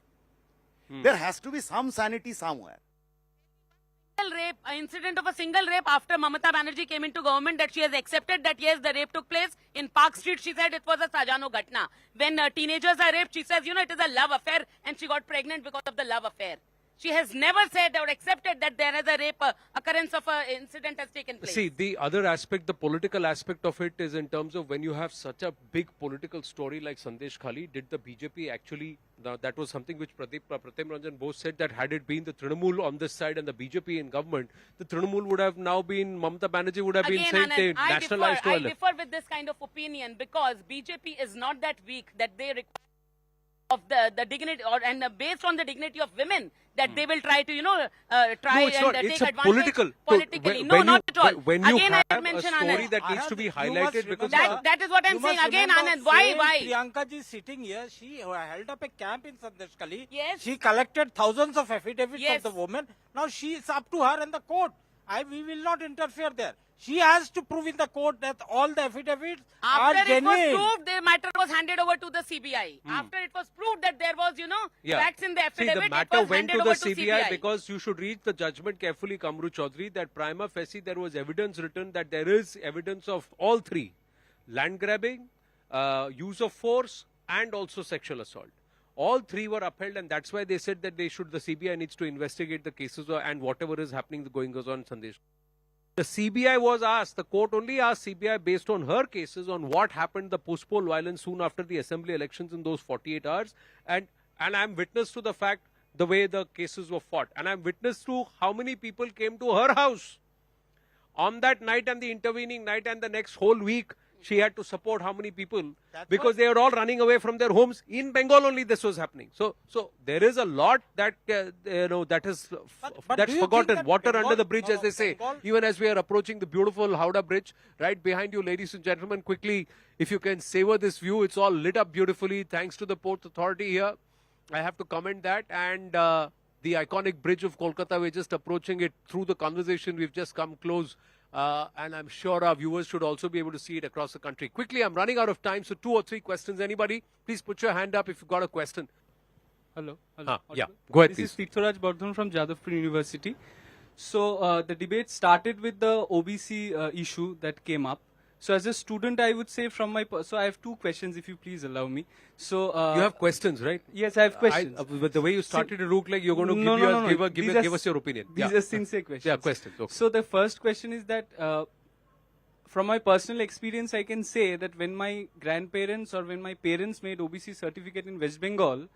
There has to be some sanity somewhere. Rape incident of a single rape after Mamata Banerjee came into government, that she has accepted that yes, the rape took place in Park Street. She said it was a Sajano Ghatna. When teenagers are raped, she says, it is a love affair, and she got pregnant because of the love affair. She has never said or accepted that there is a rape occurrence of an incident has taken place. See, the other aspect, the political aspect of it is in terms of when you have such a big political story like Sandeshkhali, did the BJP actually, that was something which Pratim Ranjan Bose said, that had it been the Trinamool on this side and the BJP in government, the Trinamool would have now been, Mamata Banerjee would have been saying they nationalized I differ with this kind of opinion, because BJP is not that weak that they require of the dignity and based on the dignity of women that they will try to take advantage politically. No, not at all. When you again, have I a mention story Anand. that needs to be highlighted, because that is what I'm saying again, Anand. Why? Priyanka ji sitting here, she held up a camp in Sandeshkhali. Yes. She collected thousands of affidavits Yes. of the women. Now she is up to her and the court. We will not interfere there. She has to prove in the court that all the affidavits are After genuine. it was proved, the matter was handed over to the CBI. After it was proved that there was, facts in the See, affidavit, the it matter was went handed to the over CBI because you should read the judgment carefully, Kamru Chaudhary, that prima facie there was evidence written that there is evidence of all three: land grabbing, use of force, and also sexual assault. All three were upheld, and that's why they said that the CBI needs to investigate the cases and whatever is happening, going on in Sandesh. The CBI was asked, the court only asked CBI based on her cases on what happened, the post-poll violence soon after the assembly elections in those 48 hours. And I'm witness to the fact, the way the cases were fought. And I'm witness to how many people came to her house on that night and the intervening night and the next whole week. She had to support how many people, because they were all running away from their homes. In Bengal only this was happening. So there is a lot that that's forgotten. that Water Bengal, under the bridge, as they say. Bengal, Even as we are approaching the beautiful Howrah Bridge, right behind you, ladies and gentlemen, quickly, if you can savor this view, it's all lit up beautifully thanks to the Port Authority here. I have to comment that. And the iconic bridge of Kolkata, we're just approaching it through the conversation. We've just come close. And I'm sure our viewers should also be able to see it across the country. Quickly, I'm running out of time, so 2 or 3 questions. Anybody, please put your hand up if you've got a question. Hello. Yeah, go ahead, This please. is Tirtharaj Bardhan from Jadavpur University. So the debate started with the OBC issue that came up. So as a student, I would say so I have 2 questions, if you please allow me. So You have questions, right? yes, I have questions. But the way you started to look like you're going to give us your opinion. These are sincere questions. Yeah, questions. Okay. So the first question is that from my personal experience, I can say that when my grandparents or when my parents made OBC certificate in West Bengal,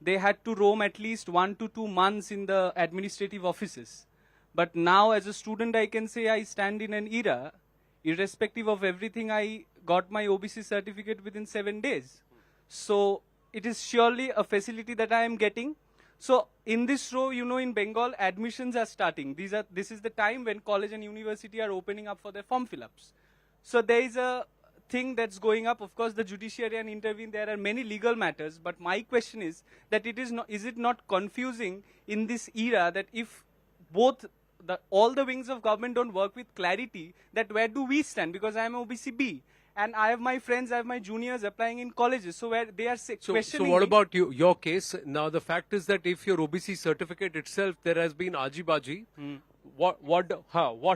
they had to roam at least 1 to 2 months in the administrative offices. But now as a student, I can say I stand in an era, irrespective of everything, I got my OBC certificate within 7 days. So it is surely a facility that I am getting. So in this row, in Bengal, admissions are starting. This is the time when college and university are opening up for their form fill-ups. So there is a thing that's going up. Of course, the judiciary and intervene. There are many legal matters. But my question is that is it not confusing in this era that if both all the wings of government don't work with clarity, that where do we stand? Because I am OBC B. And I have my friends, I have my juniors applying in colleges. So where they are questioning. So what about your case? Now, the fact is that if your OBC certificate itself, there has been aji-baji, what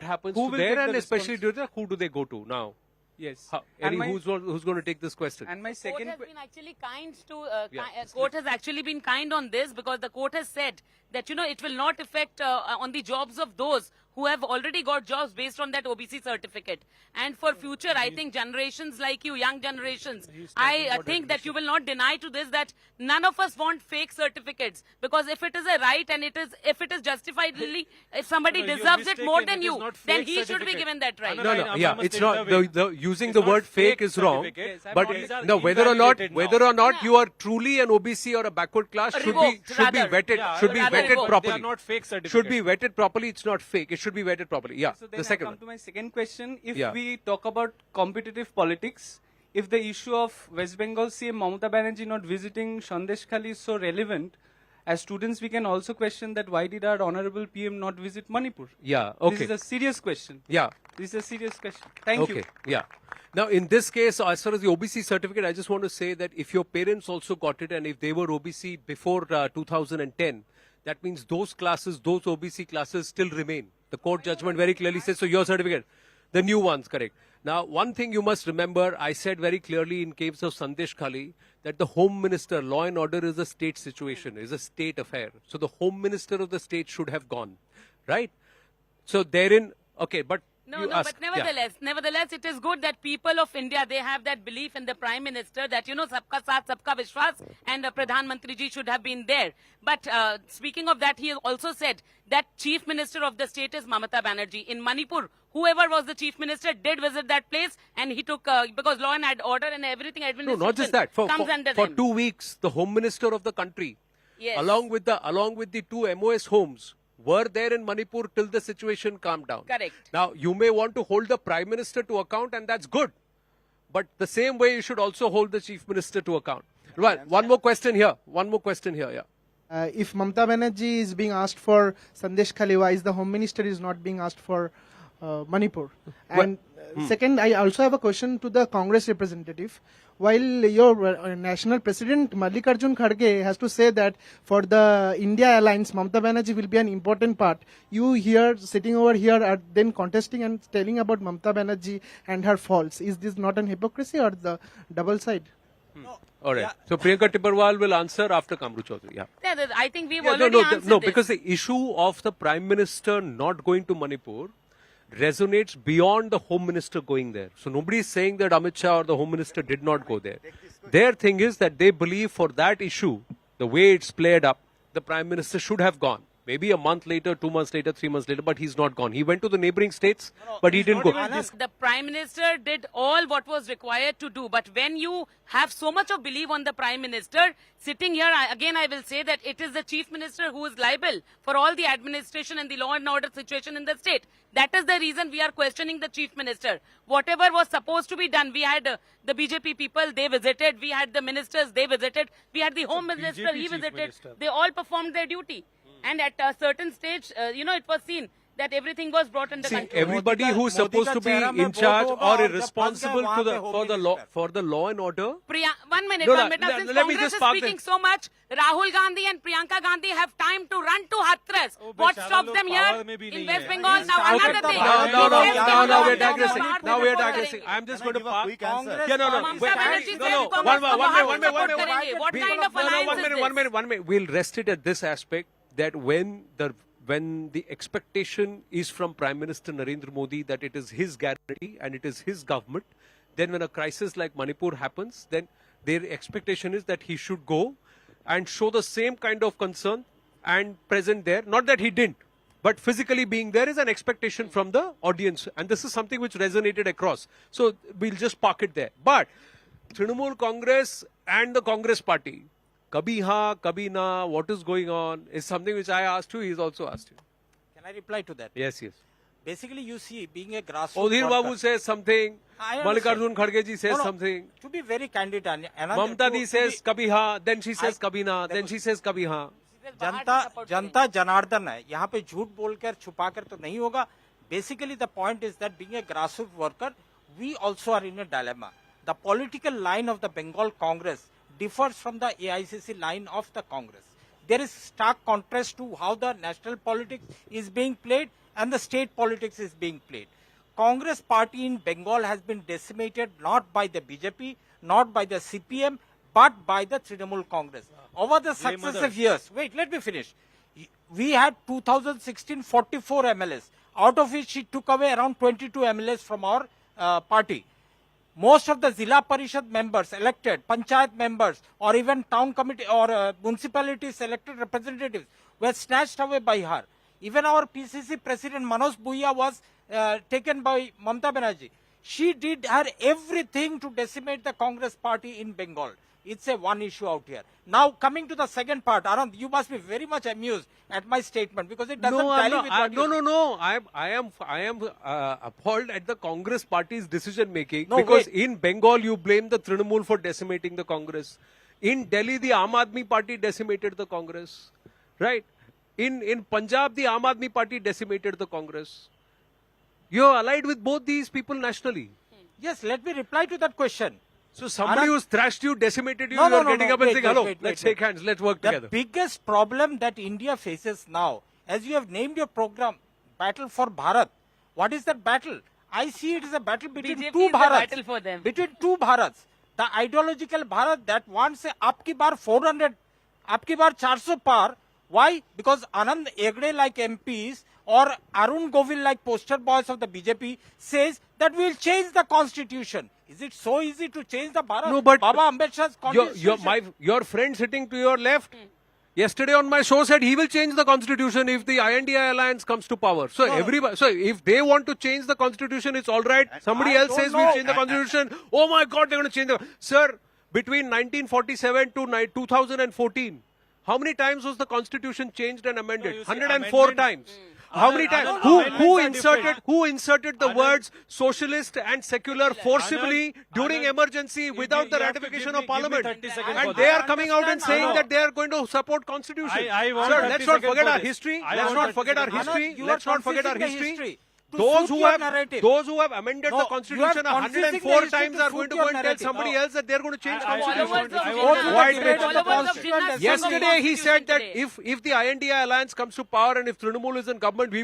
happens Who to will there? take And the especially who do they go to now? Yes. Who's going to take this question? And my Court second has been actually kind to court has actually been kind on this, because the court has said that it will not affect on the jobs of those who have already got jobs based on that OBC certificate. And for future, I think generations like you, young generations, I think that you will not deny to this that none of us want fake certificates, because if it is a right and if it is justifiably, if somebody deserves it more than you, then he should be given that right. It's not. Using the word fake is wrong. But whether or not you are truly an OBC or a backward class should be vetted. Should be vetted properly. They are not fake certificates. Should be vetted properly. It's not fake. It should be vetted properly. Yeah. So then The second I come one. to my second question. If Yeah. we talk about competitive politics, if the issue of West Bengal CM Mamata Banerjee not visiting Sandeshkhali is so relevant, as students we can also question that why did our honorable PM not visit Manipur? Yeah. This Okay. is a serious question. Yeah. This is a serious question. Thank you. Okay. Yeah. Now, in this case, as far as the OBC certificate, I just want to say that if your parents also got it and if they were OBC before 2010, that means those classes, those OBC classes still remain. The court judgment very clearly says, so your certificate, the new ones, correct. Now, one thing you must remember, I said very clearly in case of Sandeshkhali, that the Home Minister, law and order is a state situation, is a state affair. So the Home Minister of the state should have gone, right? So therein, okay, but No, you no, ask, but nevertheless, it is good that people of India, they have that belief in the Prime Minister that, sabka saath, sabka vishwas, and Pradhan Mantri ji should have been there. But speaking of that, he also said that Chief Minister of the state is Mamata Banerjee. In Manipur, whoever was the Chief Minister did visit that place, and he took, because law and order and everything, no, administration not just that. For under him. 2 weeks, the Home Minister of the country, Yes. along with the two MOS homes, were there in Manipur till the situation calmed down. Correct. Now, you may want to hold the Prime Minister to account, and that's good. But the same way, you should also hold the Chief Minister to account. Well, one more question here, yeah. If Mamata Banerjee is being asked for Sandeshkhali, why is the Home Minister is not being asked for Manipur? And second, I also have a question to the Congress representative. While your national president Mallikarjun Kharge has to say that for the India alliance, Mamata Banerjee will be an important part, you here, sitting over here, are then contesting and telling about Mamata Banerjee and her faults. Is this not an hypocrisy or the double side? All right. So Priyanka Tipperwal will answer after Kamru Chaudhary. Yeah. Yeah, I think we've Yeah, already answered no, this. because the issue of the Prime Minister not going to Manipur resonates beyond the Home Minister going there. So nobody is saying that Amit Shah or the Home Minister did not go there. Their thing is that they believe for that issue, the way it's played up, the Prime Minister should have gone. Maybe a month later, 2 months later, 3 months later, but he's not gone. He went to the neighboring states, but he didn't go. The Prime Minister did all what was required to do. But when you have so much of belief on the Prime Minister, sitting here, I will say that it is the Chief Minister who is liable for all the administration and the law and order situation in the state. That is the reason we are questioning the Chief Minister. Whatever was supposed to be done, we had the BJP people, they visited. We had the ministers, they visited. We had the Home Minister, he visited. They all performed their duty. And at a certain stage, it was seen that everything was brought under control. Everybody who's supposed to be in charge or responsible for the law and order. 1 minute, No, 1 minute. Now, let since me Congress just is park speaking this. so much, Rahul Gandhi and Priyanka Gandhi have time to run to Hathras. What stops them here in West Bengal? Now, another thing. No, we're digressing. Now we're digressing. I'm just going to park. Yeah, no. Mamata Banerjee said Congress What kind of alliance is this? 1 minute. We'll rest it at this aspect that when the expectation is from Prime Minister Narendra Modi that it is his guarantee and it is his government, then when a crisis like Manipur happens, then their expectation is that he should go and show the same kind of concern and present there. Not that he didn't, but physically being there is an expectation from the audience. And this is something which resonated across. So we'll just park it there. But Trinamool Congress and the Congress party, Kabhi ha, kabhi na, what is going on is something which I asked you, he's also asked you. Can I reply to that? Yes. Basically, you see, being a grassroots Odhir worker- Babu says something, I understand. Mallikarjun Kharge ji says No, something, To be very candid, Anand, Mamta di to says be- kabhi ha, then she says kabhi na, then she says kabhi ha. जनता जनार्दन है यहाँ पे झूठ बोलकर छुपाकर तो नहीं होगा. Basically the point is that being a grassroots worker, we also are in a dilemma. The political line of the Bengal Congress differs from the AICC line of the Congress. There is stark contrast to how the national politics is being played and the state politics is being played. Congress party in Bengal has been decimated not by the BJP, not by the CPM, but by the Trinamool Congress. Over the successive years, wait, let me finish. We had 2016 44 MLAs, out of which she took away around 22 MLAs from our party. Most of the Zilla Parishad members elected, Panchayat members, or even town committee or municipalities elected representatives were snatched away by her. Even our PCC president Manoj Bhuiya was taken by Mamata Banerjee. She did her everything to decimate the Congress party in Bengal. It's a one issue out here. Now coming to the second part, Anand, you must be very much amused at my statement because it doesn't tally with what you No. I am appalled at the Congress party's decision making No, because wait. in Bengal you blame the Trinamool for decimating the Congress. In Delhi, the Aam Aadmi Party decimated the Congress, right? In Punjab, the Aam Aadmi Party decimated the Congress. You're allied with both these people nationally. Yes, let me reply to that question. So somebody Anand- who's thrashed you, decimated you, No, you're no, getting no, up and wait, saying, wait, hello, wait, let's wait. shake hands, let's work The together. biggest problem that India faces now, as you have named your program, battle for Bharat. What is that battle? I see it as a battle between BJP two is the Bharats. battle for them. Between two Bharats. The ideological Bharat that wants a Apki bar 400, Apki bar 400 par. Why? Because Anand Egde like MPs or Arun Govil like poster boys of the BJP says that we will change the constitution. Is it so easy to change the Bharat? No, but Baba Ambedkar's constitution. your friend sitting to your left, yesterday on my show said he will change the constitution if the INDI alliance comes to power. So everybody, so if they want to change the constitution, it's all right. Somebody else says we'll change the constitution. Oh my God, they're going to change the. Sir, between 1947 to 2014, how many times was the constitution changed and amended? 104 times. How many times? Who inserted the words socialist and secular forcibly during emergency without the ratification of parliament? And they are coming out and saying that they are going to support constitution. Sir, let's not forget our history. Let's not forget our history. Let's not forget our history. Those who have amended the constitution 104 times are going to go and tell somebody else that they are going to change constitution. Yesterday he said that if the INDI alliance comes to power and if Trinamool is in government, we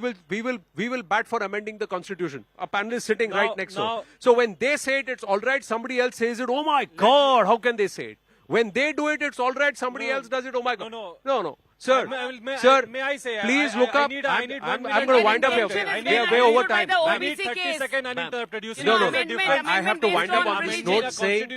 will bat for amending the constitution. A panel is sitting right next door. So when they say it, it's all right. Somebody else says it. Oh my God, how can they say it? When they do it, it's all right. Somebody else does it. Oh my God. No. Sir, may I say, please look up. I'm going to wind up here. We are way over time. I need 30 seconds uninterrupted. You see, No. I have to wind up on this note saying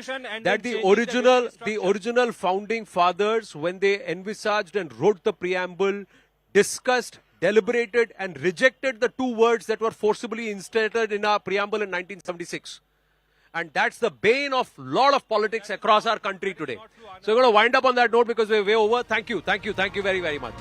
that the original founding fathers, when they envisaged and wrote the preamble, discussed, deliberated and rejected the two words that were forcibly inserted in our preamble in 1976. And that's the bane of a lot of politics across our country today. So we're going to wind up on that note because we're way over. Thank you very, very much.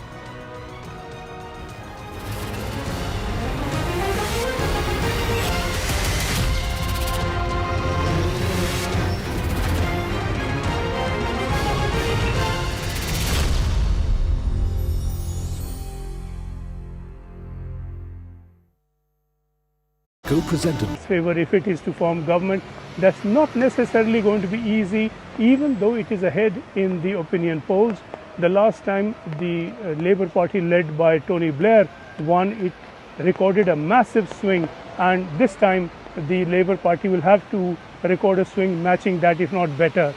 Co-presented. Favor if it is to form government. That's not necessarily going to be easy, even though it is ahead in the opinion polls. The last time the Labour Party led by Tony Blair won, it recorded a massive swing, and this time the Labour Party will have to record a swing matching that, if not better.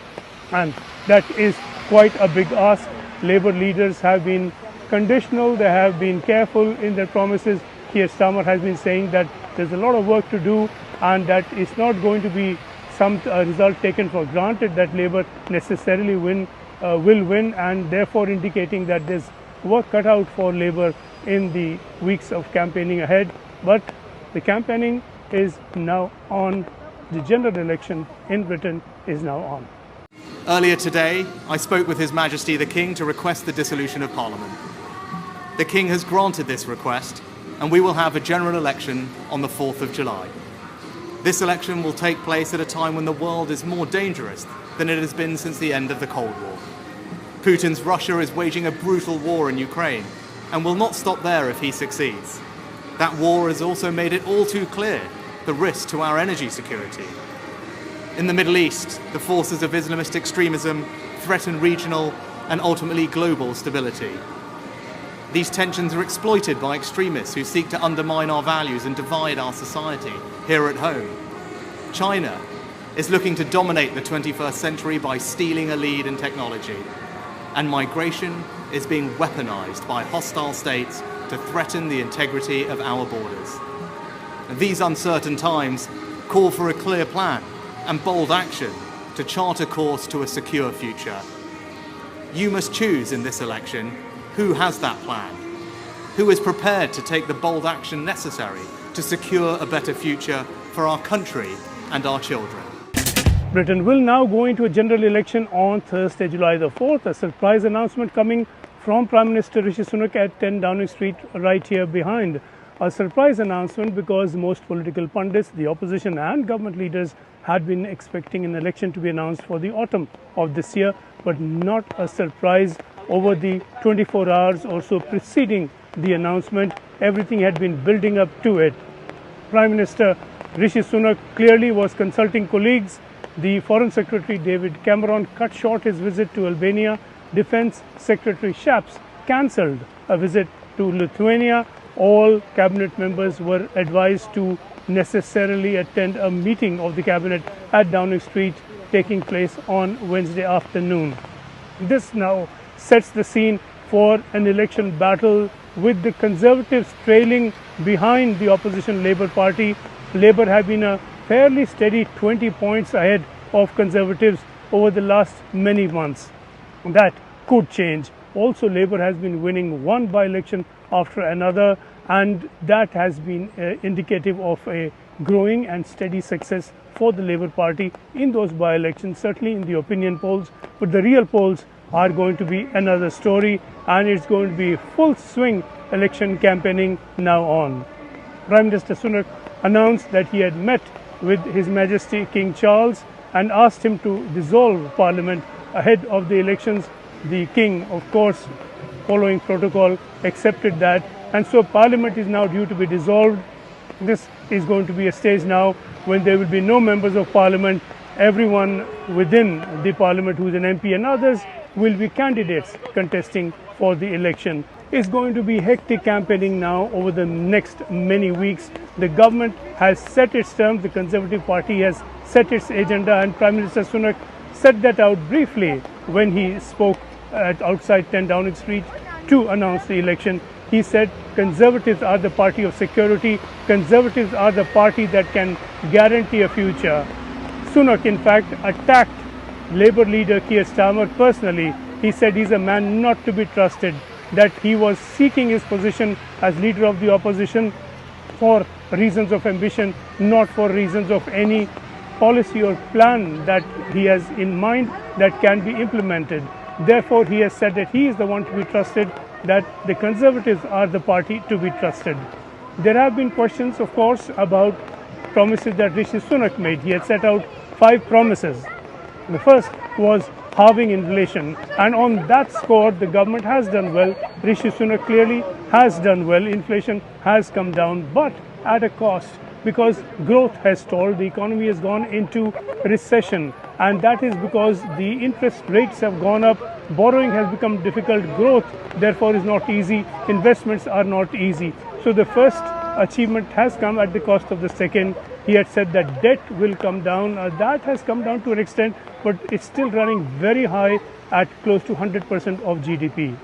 And that is quite a big ask. Labour leaders have been conditional, they have been careful in their promises. Keir Starmer has been saying that there's a lot of work to do and that it's not going to be some result taken for granted that Labour necessarily will win, and therefore indicating that there's work cut out for Labour in the weeks of campaigning ahead. But the campaigning is now on. The general election in Britain is now on. Earlier today, I spoke with His Majesty the King to request the dissolution of Parliament. The King has granted this request, and we will have a general election on the 4th of July. This election will take place at a time when the world is more dangerous than it has been since the end of the Cold War. Putin's Russia is waging a brutal war in Ukraine and will not stop there if he succeeds. That war has also made it all too clear the risk to our energy security. In the Middle East, the forces of Islamist extremism threaten regional and ultimately global stability. These tensions are exploited by extremists who seek to undermine our values and divide our society here at home. China is looking to dominate the 21st century by stealing a lead in technology. And migration is being weaponized by hostile states to threaten the integrity of our borders. These uncertain times call for a clear plan and bold action to chart a course to a secure future. You must choose in this election who has that plan, who is prepared to take the bold action necessary to secure a better future for our country and our children. Britain will now go into a general election on Thursday, July the 4th. A surprise announcement coming from Prime Minister Rishi Sunak at 10 Downing Street, right here behind. A surprise announcement because most political pundits, the opposition and government leaders had been expecting an election to be announced for the autumn of this year, but not a surprise. Over the 24 hours or so preceding the announcement, everything had been building up to it. Prime Minister Rishi Sunak clearly was consulting colleagues. The Foreign Secretary David Cameron cut short his visit to Albania. Defence Secretary Shapps cancelled a visit to Lithuania. all cabinet members were advised to necessarily attend a meeting of the cabinet at Downing Street taking place on Wednesday afternoon. This now sets the scene for an election battle with the Conservatives trailing behind the opposition Labour Party. Labour have been a fairly steady 20 points ahead of Conservatives over the last many months. That could change. Also, Labour has been winning one by-election after another, and that has been indicative of a growing and steady success for the Labour Party in those by-elections, certainly in the opinion polls. But the real polls are going to be another story, and it's going to be full swing election campaigning now on. Prime Minister Sunak announced that he had met with His Majesty King Charles and asked him to dissolve Parliament ahead of the elections. The King, of course, following protocol, accepted that, and so Parliament is now due to be dissolved. This is going to be a stage now when there will be no members of Parliament. Everyone within the Parliament who is an MP and others will be candidates contesting for the election. It's going to be hectic campaigning now over the next many weeks. The government has set its terms, the Conservative Party has set its agenda, and Prime Minister Sunak set that out briefly when he spoke at outside 10 Downing Street to announce the election. He said Conservatives are the party of security, Conservatives are the party that can guarantee a future. Sunak, in fact, attacked Labour leader Keir Starmer personally. He said he's a man not to be trusted, that he was seeking his position as leader of the opposition for reasons of ambition, not for reasons of any policy or plan that he has in mind that can be implemented. Therefore, he has said that he is the one to be trusted, that the Conservatives are the party to be trusted. There have been questions, of course, about promises that Rishi Sunak made. He had set out 5 promises. The first was halving inflation, and on that score the government has done well. Rishi Sunak clearly has done well. Inflation has come down, but at a cost, because growth has stalled. The economy has gone into recession, and that is because the interest rates have gone up, borrowing has become difficult, growth therefore is not easy, investments are not easy. So the first achievement has come at the cost of the second. He had said that debt will come down. That has come down to an extent, but it's still running very high at close to 100% of GDP.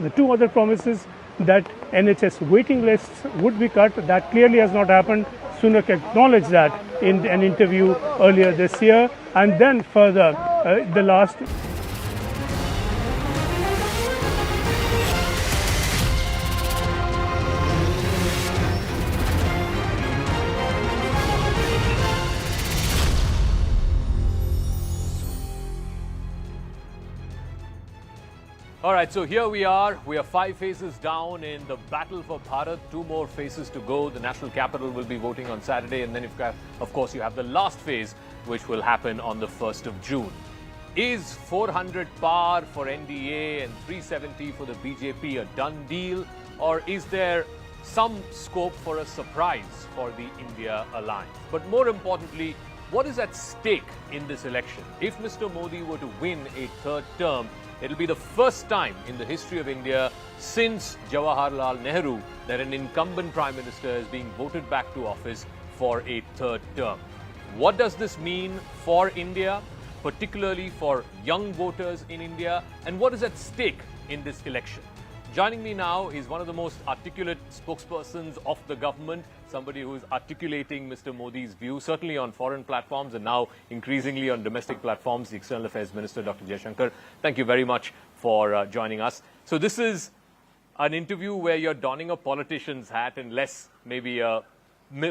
The 2 other promises, that NHS waiting lists would be cut, that clearly has not happened. Sunak acknowledged that in an interview earlier this year. And then further, the last. All right, so here we are. We are 5 phases down in the battle for Bharat. 2 more phases to go. The national capital will be voting on Saturday, and then, of course, you have the last phase, which will happen on the 1st of June. Is 400 par for NDA and 370 for the BJP a done deal, or is there some scope for a surprise for the India alliance? But more importantly, what is at stake in this election? If Mr. Modi were to win a 3rd term, it'll be the first time in the history of India since Jawaharlal Nehru that an incumbent Prime Minister is being voted back to office for a 3rd term. What does this mean for India, particularly for young voters in India, and what is at stake in this election? Joining me now is one of the most articulate spokespersons of the government, somebody who is articulating Mr. Modi's view, certainly on foreign platforms and now increasingly on domestic platforms, the External Affairs Minister, Dr. Jaishankar. Thank you very much for joining us. So this is an interview where you're donning a politician's hat and less maybe a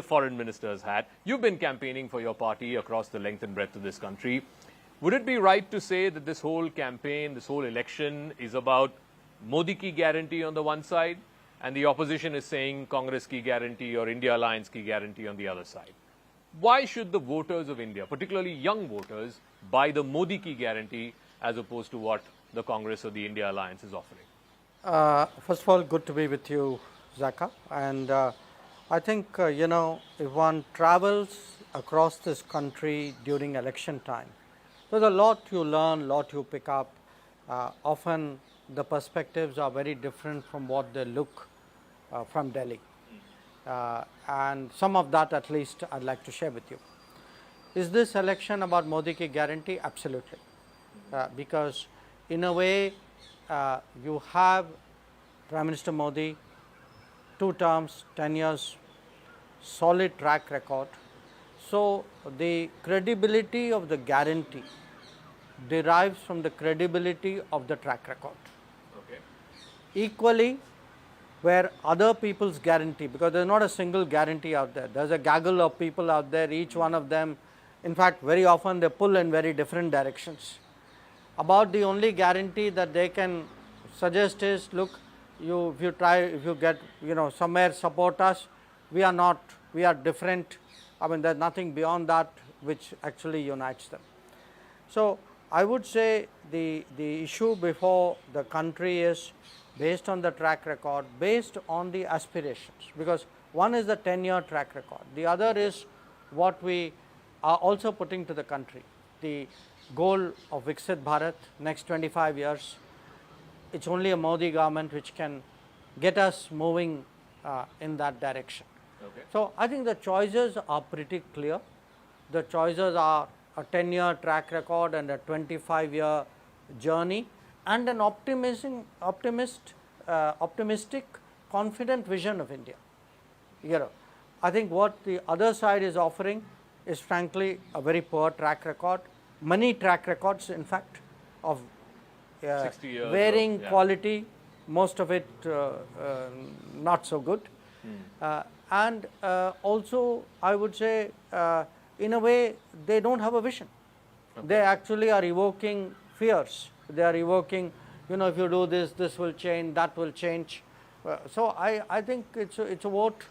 foreign minister's hat. You've been campaigning for your party across the length and breadth of this country. Would it be right to say that this whole campaign, this whole election is about Modi ki guarantee on the one side, and the opposition is saying Congress ki guarantee or India Alliance ki guarantee on the other side? Why should the voters of India, particularly young voters, buy the Modi ki guarantee as opposed to what the Congress or the India Alliance is offering? First of all, good to be with you, Zaka. And I think, if one travels across this country during election time, there's a lot you learn, lot you pick up. Often the perspectives are very different from what they look from Delhi. And some of that at least I'd like to share with you. Is this election about Modi ki guarantee? Absolutely. Because in a way you have Prime Minister Modi, 2 terms, 10 years, solid track record. So the credibility of the guarantee derives from the credibility of the track record. Okay. Equally, where other people's guarantee, because there's not a single guarantee out there, there's a gaggle of people out there, each one of them, in fact very often they pull in very different directions. About the only guarantee that they can suggest is, look, if you get, somewhere support us, we are different. I mean, there's nothing beyond that which actually unites them. So I would say the issue before the country is based on the track record, based on the aspirations, because one is the 10-year track record, the other is what we are also putting to the country, the goal of Viksit Bharat, next 25 years. It's only a Modi government which can get us moving in that direction. Okay. So I think the choices are pretty clear. The choices are a 10-year track record and a 25-year journey, and an optimistic, confident vision of India. I think what the other side is offering is frankly a very poor track record, many track records in fact of 60 years varying quality, most of it not so good. And also I would say in a way they don't have a vision. Okay. They actually are evoking fears. They are evoking, if you do this, this will change, that will change. So I think it's a vote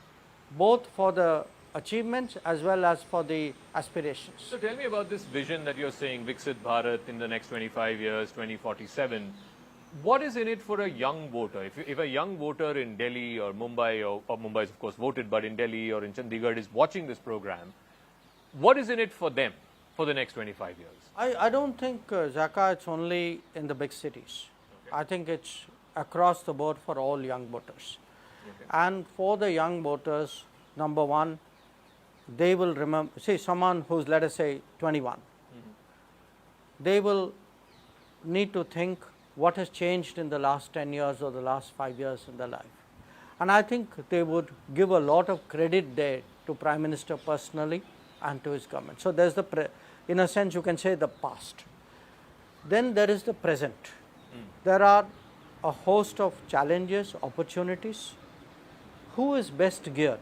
both for the achievements as well as for the aspirations. So tell me about this vision that you're saying, Viksit Bharat in the next 25 years, 2047. What is in it for a young voter? If a young voter in Delhi or Mumbai, or Mumbai is of course voted, but in Delhi or in Chandigarh is watching this program, what is in it for them for the next 25 years? I don't think, Zaka, it's only in the big cities. Okay. I think it's across the board for all young voters. Okay. And for the young voters, number one, they will remember, see someone who's, let us say, 21, they will need to think what has changed in the last 10 years or the last 5 years in their life. And I think they would give a lot of credit there to Prime Minister personally and to his government. So there's in a sense you can say the past. Then there is the present. There are a host of challenges, opportunities. Who is best geared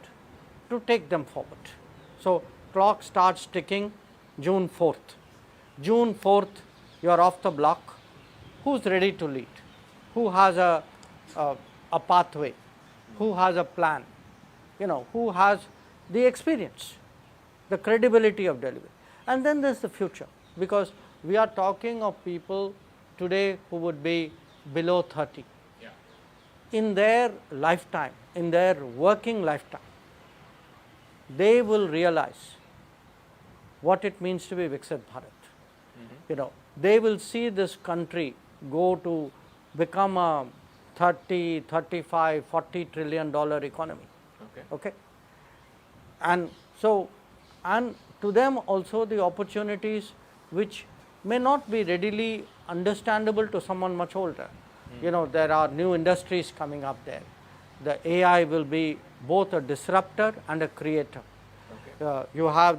to take them forward? So clock starts ticking June 4th. June 4th, you are off the block. Who's ready to lead? Who has a pathway? Who has a plan? Who has the experience, the credibility of delivery? And then there's the future, because we are talking of people today who would be below 30. Yeah. In their lifetime, in their working lifetime, they will realize what it means to be Viksit Bharat. They will see this country go to become a 30, 35, 40 trillion dollar economy. Okay. And so, and to them also the opportunities which may not be readily understandable to someone much older. There are new industries coming up there. The AI will be both a disruptor and a creator. Okay. You have this